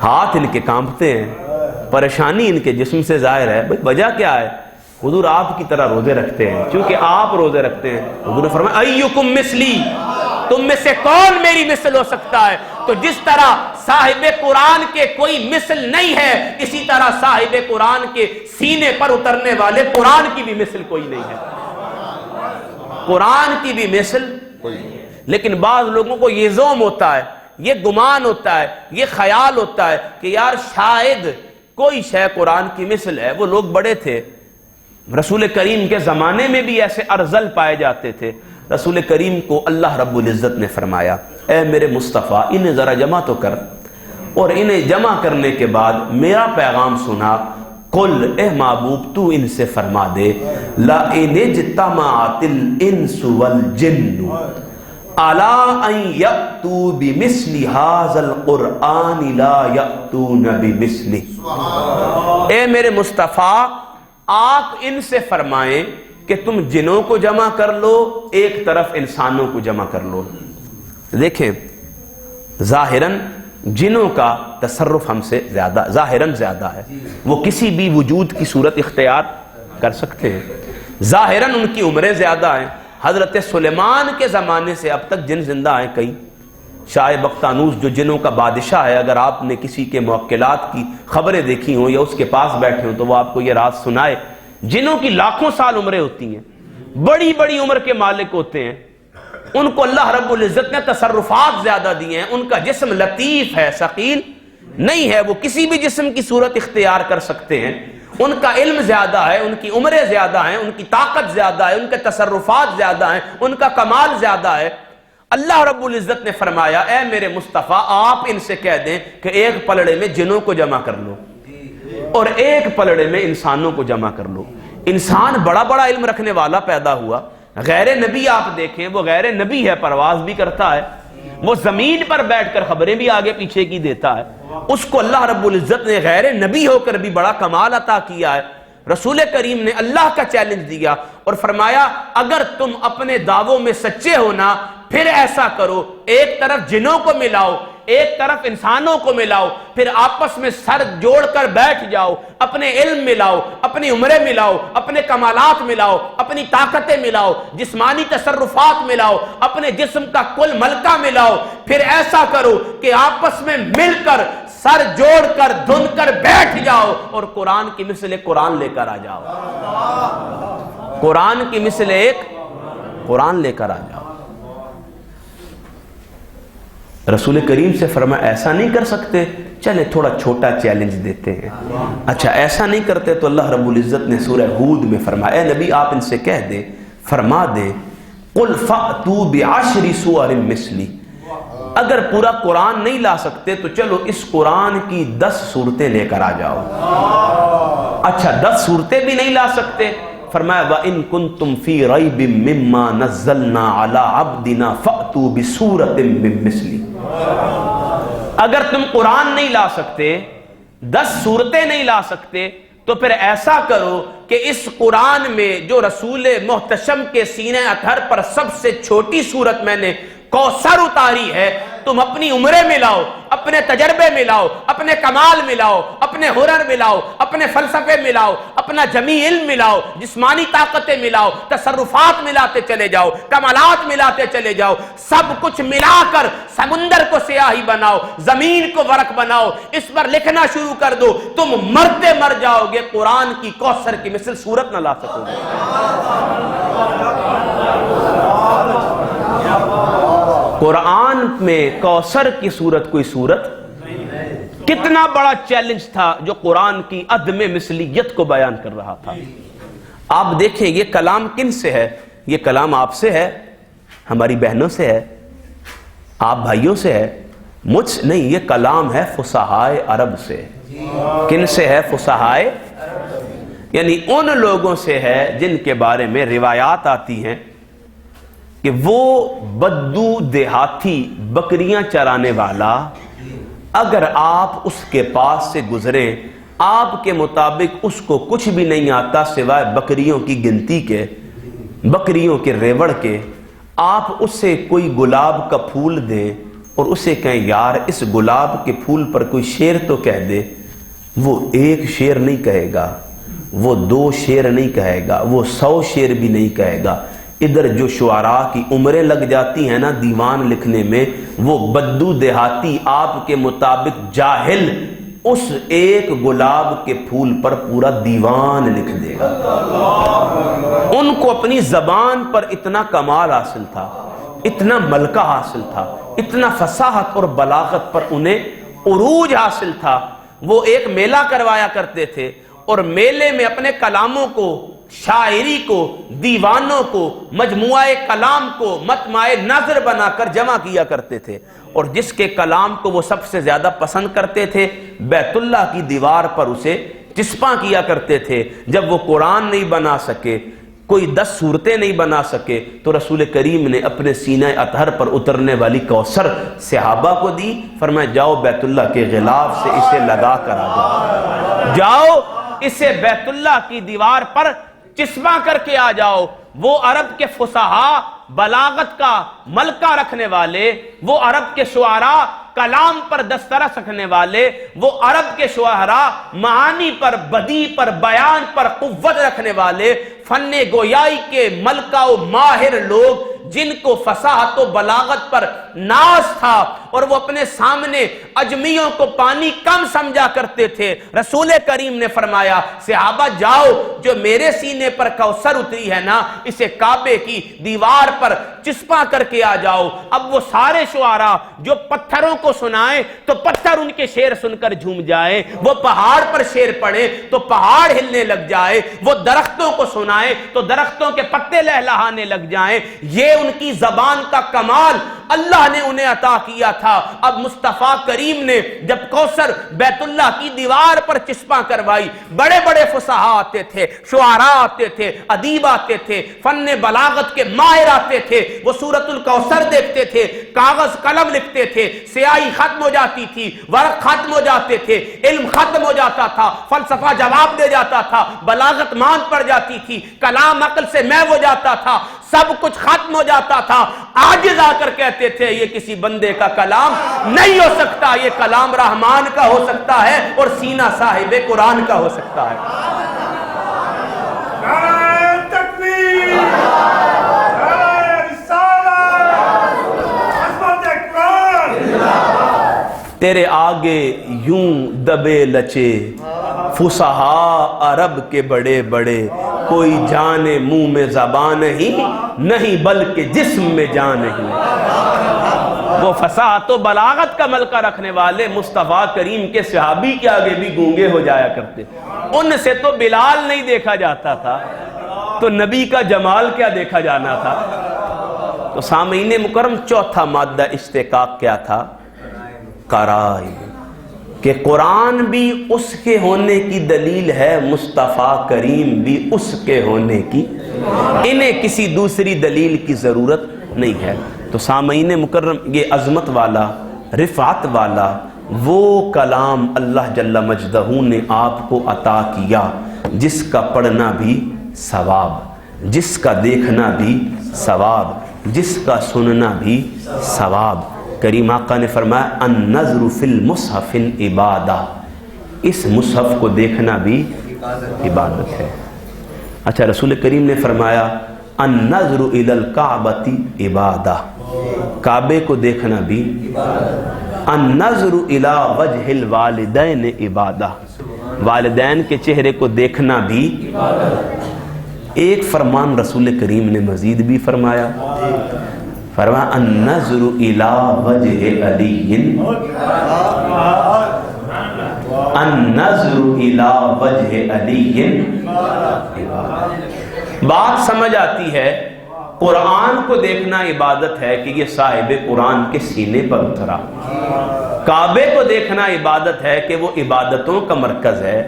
ہاتھ ان کے کانپتے ہیں، پریشانی ان کے جسم سے ظاہر ہے۔ وجہ کیا ہے؟ حضور آپ کی طرح روزے رکھتے ہیں، چونکہ آپ روزے رکھتے ہیں۔ حضور نے فرمایا ایکم مثلی، تم میں سے کون میری مثل ہو سکتا ہے؟ تو جس طرح صاحب قرآن کے کوئی مثل نہیں ہے، اسی طرح صاحب قرآن کے سینے پر اترنے والے قرآن کی بھی مثل کوئی نہیں ہے، قرآن کی بھی مثل کوئی نہیں ہے۔ لیکن بعض لوگوں کو یہ زوم ہوتا ہے، یہ گمان ہوتا ہے، یہ خیال ہوتا ہے کہ یار شاید کوئی شے قرآن کی مثل ہے۔ وہ لوگ بڑے تھے، رسول کریم کے زمانے میں بھی ایسے ارذل پائے جاتے تھے۔ رسول کریم کو اللہ رب العزت نے فرمایا اے میرے مصطفیٰ انہیں ذرا جمع تو کر، اور انہیں جمع کرنے کے بعد میرا پیغام سنا، قل اے محبوب تو ان سے فرما دے لَإِنِ اجْتَمَعَتِ الْإِنسُ وَالْجِنُّ عَلَىٰ أَن يَأْتُوا بِمِثْلِ هَٰذَا الْقُرْآنِ لَا يَأْتُونَ بِمِثْلِهِ۔ اے میرے مصطفیٰ آپ ان سے فرمائیں کہ تم جنوں کو جمع کر لو، ایک طرف انسانوں کو جمع کر لو۔ دیکھیں ظاہراً جنوں کا تصرف ہم سے زیادہ ظاہراً زیادہ ہے، وہ کسی بھی وجود کی صورت اختیار کر سکتے ہیں، ظاہراً ان کی عمریں زیادہ ہیں۔ حضرت سلیمان کے زمانے سے اب تک جن زندہ ہیں کئی۔ شاہ بختانوس جو جنوں کا بادشاہ ہے، اگر آپ نے کسی کے موکلات کی خبریں دیکھی ہوں یا اس کے پاس بیٹھے ہوں تو وہ آپ کو یہ راز سنائے، جنوں کی لاکھوں سال عمریں ہوتی ہیں، بڑی بڑی عمر کے مالک ہوتے ہیں، ان کو اللہ رب العزت نے تصرفات زیادہ دیے ہیں، ان کا جسم لطیف ہے، ثقیل نہیں ہے، وہ کسی بھی جسم کی صورت اختیار کر سکتے ہیں، ان کا علم زیادہ ہے، ان کی عمریں زیادہ ہیں، ان کی طاقت زیادہ ہے، ان کے تصرفات زیادہ ہیں، ان کا کمال زیادہ ہے۔ اللہ رب العزت نے فرمایا اے میرے مصطفیٰ آپ ان سے کہہ دیں کہ ایک پلڑے میں جنوں کو جمع کر لو اور ایک پلڑے میں انسانوں کو جمع کر لو۔ انسان بڑا بڑا علم رکھنے والا پیدا ہوا، غیر نبی آپ دیکھیں، وہ غیر نبی ہے، پرواز بھی کرتا ہے، وہ زمین پر بیٹھ کر خبریں بھی آگے پیچھے کی دیتا ہے، اس کو اللہ رب العزت نے غیر نبی ہو کر بھی بڑا کمال عطا کیا ہے۔ رسول کریم نے اللہ کا چیلنج دیا اور فرمایا اگر تم اپنے دعووں میں سچے ہو نا، پھر ایسا کرو، ایک طرف جنوں کو ملاؤ، ایک طرف انسانوں کو ملاؤ، پھر آپس میں سر جوڑ کر بیٹھ جاؤ، اپنے علم ملاؤ، اپنی عمریں ملاؤ، اپنے کمالات ملاؤ، اپنی طاقتیں ملاؤ، جسمانی تصرفات ملاؤ، اپنے جسم کا کل ملکہ ملاؤ، پھر ایسا کرو کہ آپس میں مل کر سر جوڑ کر دھن کر بیٹھ جاؤ اور قرآن کی مثل ایک قرآن لے کر آ جاؤ، قرآن کی مثل ایک قرآن لے کر آ جاؤ۔ رسول کریم سے فرمایا ایسا نہیں کر سکتے، چلے تھوڑا چھوٹا چیلنج دیتے ہیں۔ اچھا ایسا نہیں کرتے تو اللہ رب العزت نے سورہ ہود میں فرمایا اے نبی آپ ان سے کہہ دیں، فرما دیں قُلْ فَأْتُوا بِعَشْرِ سُوَرٍ مِثْلِي، اگر پورا قرآن نہیں لا سکتے تو چلو اس قرآن کی 10 صورتیں لے کر آ جاؤ۔ اچھا 10 صورتیں بھی نہیں لا سکتے، فرمایا وَإِن كُنتُمْ فِي رَيْبٍ مِّمَّا نَزَّلْنَا عَلَىٰ عَبْدِنَا فَأْتُوا بِسُورَةٍ مِّن مِّثْلِهِ، اگر تم قرآن نہیں لا سکتے، 10 صورتیں نہیں لا سکتے، تو پھر ایسا کرو کہ اس قرآن میں جو رسول محتشم کے سینہ اطہر پر سب سے چھوٹی صورت میں نے کوثر اتاری ہے، تم اپنی عمریں ملاؤ، اپنے تجربے ملاؤ، اپنے کمال ملاؤ، اپنے ہنر ملاؤ، اپنے فلسفے ملاؤ، اپنا جمی علم ملاؤ، جسمانی طاقتیں ملاؤ، تصرفات ملاتے چلے جاؤ، کمالات ملاتے چلے جاؤ، سب کچھ ملا کر سمندر کو سیاہی بناؤ، زمین کو ورق بناؤ، اس پر لکھنا شروع کر دو، تم مرتے مر جاؤ گے، قرآن کی کوثر کی مثل صورت نہ لا سکو گے۔ قرآن میں کوثر کی صورت کوئی صورت، کتنا بڑا چیلنج تھا جو قرآن کی عدم مثلیت کو بیان کر رہا تھا۔ آپ دیکھیں یہ کلام کن سے ہے؟ یہ کلام آپ سے ہے، ہماری بہنوں سے ہے، آپ بھائیوں سے ہے، مجھ سے نہیں، یہ کلام ہے فصحائے عرب سے۔ کن سے ہے؟ فصحائے، یعنی ان لوگوں سے ہے جن کے بارے میں روایات آتی ہیں کہ وہ بدو دیہاتی بکریاں چرانے والا، اگر آپ اس کے پاس سے گزریں، آپ کے مطابق اس کو کچھ بھی نہیں آتا سوائے بکریوں کی گنتی کے، بکریوں کے ریوڑ کے، آپ اس سے کوئی گلاب کا پھول دیں اور اسے کہیں یار اس گلاب کے پھول پر کوئی شعر تو کہہ دے، وہ 1 شعر نہیں کہے گا، وہ 2 شعر نہیں کہے گا، وہ 100 شعر بھی نہیں کہے گا۔ ادھر جو شعراء کی عمریں لگ جاتی ہیں نا دیوان لکھنے میں، وہ بدو دیہاتی آپ کے مطابق جاہل اس 1 گلاب کے پھول پر پورا دیوان لکھ دے گا۔ ان کو اپنی زبان پر اتنا کمال حاصل تھا، اتنا ملکہ حاصل تھا، اتنا فصاحت اور بلاغت پر انہیں عروج حاصل تھا۔ وہ ایک میلہ کروایا کرتے تھے اور میلے میں اپنے کلاموں کو، شاعری کو، دیوانوں کو، مجموعہ کلام کو مطمع نظر بنا کر جمع کیا کرتے تھے، اور جس کے کلام کو وہ سب سے زیادہ پسند کرتے تھے بیت اللہ کی دیوار پر اسے چسپاں کیا کرتے تھے۔ جب وہ قرآن نہیں بنا سکے، کوئی 10 صورتیں نہیں بنا سکے، تو رسول کریم نے اپنے سینہ اطہر پر اترنے والی کوثر صحابہ کو دی، فرمایا جاؤ بیت اللہ کے غلاف سے اسے لگا کر آ جاؤ، جاؤ اسے بیت اللہ کی دیوار پر چسپاں کر کے آ جاؤ۔ وہ عرب کے فصحاء، بلاغت کا ملکہ رکھنے والے، وہ عرب کے شعراء، کلام پر دسترس رکھنے والے، وہ عرب کے شعراء، معانی پر، بدیع پر، بیان پر قوت رکھنے والے، فن گویائی کے ملکہ و ماہر لوگ، جن کو فصاحت و بلاغت پر ناز تھا اور وہ اپنے سامنے اجمیوں کو پانی کم سمجھا کرتے تھے، رسول کریم نے فرمایا صحابہ جاؤ، جو میرے سینے پر کوثر اتری ہے نا، اسے کعبے کی دیوار پر چسپاں کر کے آ جاؤ۔ اب وہ سارے شعراء جو پتھروں کو سنائیں تو پتھر ان کے شعر سن کر جھوم جائیں، وہ پہاڑ پر شعر پڑھیں تو پہاڑ ہلنے لگ جائے، وہ درختوں کو سنائیں تو درختوں کے پتے لہلہانے لگ جائیں۔ یہ ان کی زبان کا کمال اللہ نے انہیں عطا کیا تھا۔ اب مصطفیٰ کریم نے جب کوثر بیت اللہ کی دیوار پر چسپاں کروائی، بڑے بڑے فصحاء آتے تھے، شعراء آتے تھے، ادیب آتے تھے، فن بلاغت کے ماہر آتے تھے، وہ سورۃ الکوثر دیکھتے تھے، کاغذ قلم لکھتے تھے، سیاہی ختم ہو جاتی تھی، ورق ختم ہو جاتے تھے، علم ختم ہو جاتا تھا، فلسفہ جواب دے جاتا تھا، بلاغت ماند پڑ جاتی تھی، کلام عقل سے محو ہو جاتا تھا، سب کچھ ختم ہو جاتا تھا۔ عاجز آ کر کہتے تھے یہ کسی بندے کا کلام نہیں ہو سکتا، یہ کلام رحمان کا ہو سکتا ہے اور سینہ صاحب قرآن کا ہو سکتا ہے۔ تیرے آگے یوں دبے لچے فصحاء عرب کے بڑے بڑے، کوئی جانے منہ میں زبان نہیں بلکہ جسم میں جان نہیں۔ وہ فصاحت و بلاغت کا ملکہ رکھنے والے مصطفیٰ کریم کے صحابی کے آگے بھی گونگے ہو جایا کرتے، ان سے تو بلال نہیں دیکھا جاتا تھا، تو نبی کا جمال کیا دیکھا جانا تھا۔ تو سامعین مکرم، چوتھا مادہ اشتقاق کیا تھا؟ قرائن، کہ قرآن بھی اس کے ہونے کی دلیل ہے، مصطفیٰ کریم بھی اس کے ہونے کی، انہیں کسی دوسری دلیل کی ضرورت نہیں ہے۔ تو سامعین مکرم، یہ عظمت والا، رفعت والا وہ کلام اللہ جل مجدہ نے آپ کو عطا کیا، جس کا پڑھنا بھی ثواب، جس کا دیکھنا بھی ثواب، جس کا سننا بھی ثواب۔ کریم آقا نے فرمایا النظر فی المصحف عبادہ، اس مصحف کو دیکھنا بھی عبادت ہے۔ اچھا، رسول کریم نے فرمایا النظر الی الکعبۃ عبادہ، کعبے کو دیکھنا بھی، النظر الی وجہ الوالدین عبادہ، والدین کے چہرے کو دیکھنا بھی۔ ایک فرمان رسول کریم نے مزید بھی فرمایا، فرمایا النظر الی وجہ علی، النظر الی وجہ علی۔ بات سمجھ آتی ہے، قرآن کو دیکھنا عبادت ہے کہ یہ صاحب قرآن کے سینے پر اترا، کعبے کو دیکھنا عبادت ہے کہ وہ عبادتوں کا مرکز ہے،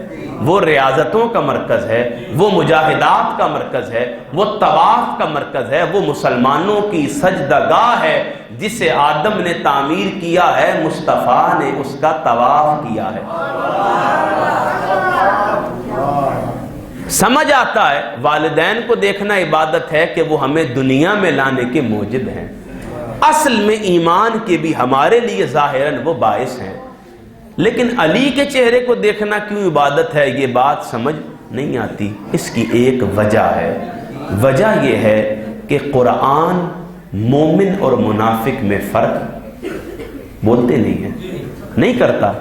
وہ ریاضتوں کا مرکز ہے، وہ مجاہدات کا مرکز ہے، وہ طواف کا مرکز ہے، وہ مسلمانوں کی سجدہ گاہ ہے، جسے آدم نے تعمیر کیا ہے، مصطفیٰ نے اس کا طواف کیا ہے۔ سمجھ آتا ہے والدین کو دیکھنا عبادت ہے کہ وہ ہمیں دنیا میں لانے کے موجب ہیں، اصل میں ایمان کے بھی ہمارے لیے ظاہراً وہ باعث ہیں، لیکن علی کے چہرے کو دیکھنا کیوں عبادت ہے، یہ بات سمجھ نہیں آتی۔ اس کی ایک وجہ ہے، وجہ یہ ہے کہ قرآن مومن اور منافق میں فرق بولتے نہیں ہیں، نہیں کرتا۔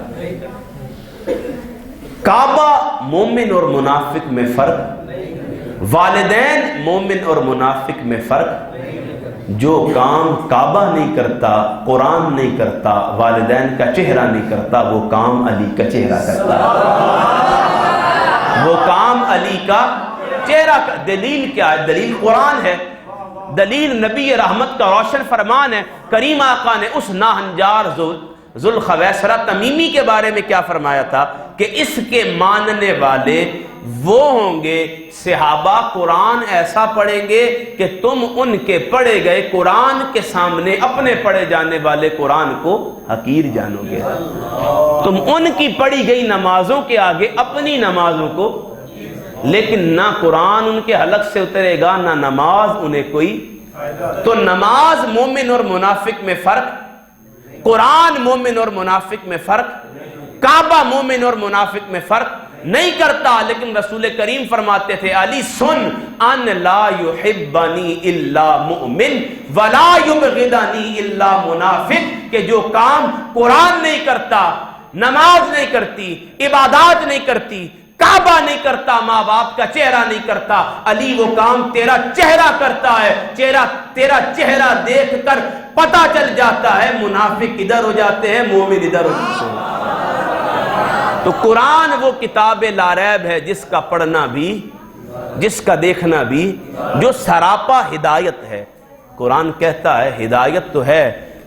کعبہ مومن اور منافق میں فرق، والدین مومن اور منافق میں فرق۔ جو کام کعبہ نہیں کرتا، قرآن نہیں کرتا، والدین کا چہرہ نہیں کرتا، وہ کام علی کا چہرہ کرتا ہے، وہ کام علی کا چہرہ کا۔ دلیل کیا ہے؟ دلیل قرآن ہے، دلیل نبی رحمت کا روشن فرمان ہے۔ کریم آقا نے اس ناہنجار ذوالخویسرہ تمیمی کے بارے میں کیا فرمایا تھا کہ اس کے ماننے والے وہ ہوں گے، صحابہ قرآن ایسا پڑھیں گے کہ تم ان کے پڑھے گئے قرآن کے سامنے اپنے پڑھے جانے والے قرآن کو حقیر جانو گے، تم ان کی پڑھی گئی نمازوں کے آگے اپنی نمازوں کو، لیکن نہ قرآن ان کے حلق سے اترے گا، نہ نماز انہیں کوئی۔ تو نماز مومن اور منافق میں فرق، قرآن مومن اور منافق میں فرق، کعبہ مومن اور منافق میں فرق نہیں کرتا۔ لیکن رسول کریم فرماتے تھے علی سن ان لا یحبنی الا مؤمن ولا یبغضنی الا منافق، کہ جو کام قرآن نہیں کرتا، نماز نہیں کرتی، عبادات نہیں کرتی، کعبہ نہیں کرتا، ماں باپ کا چہرہ نہیں کرتا، علی وہ کام تیرا چہرہ کرتا ہے، تیرا چہرہ دیکھ کر پتہ چل جاتا ہے منافق ادھر ہو جاتے ہیں، مومن ادھر ہو جاتے ہیں۔ تو قرآن وہ کتاب لا ریب ہے جس کا پڑھنا بھی، جس کا دیکھنا بھی، جو سراپا ہدایت ہے۔ قرآن کہتا ہے ہدایت تو ہے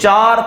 4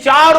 4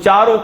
4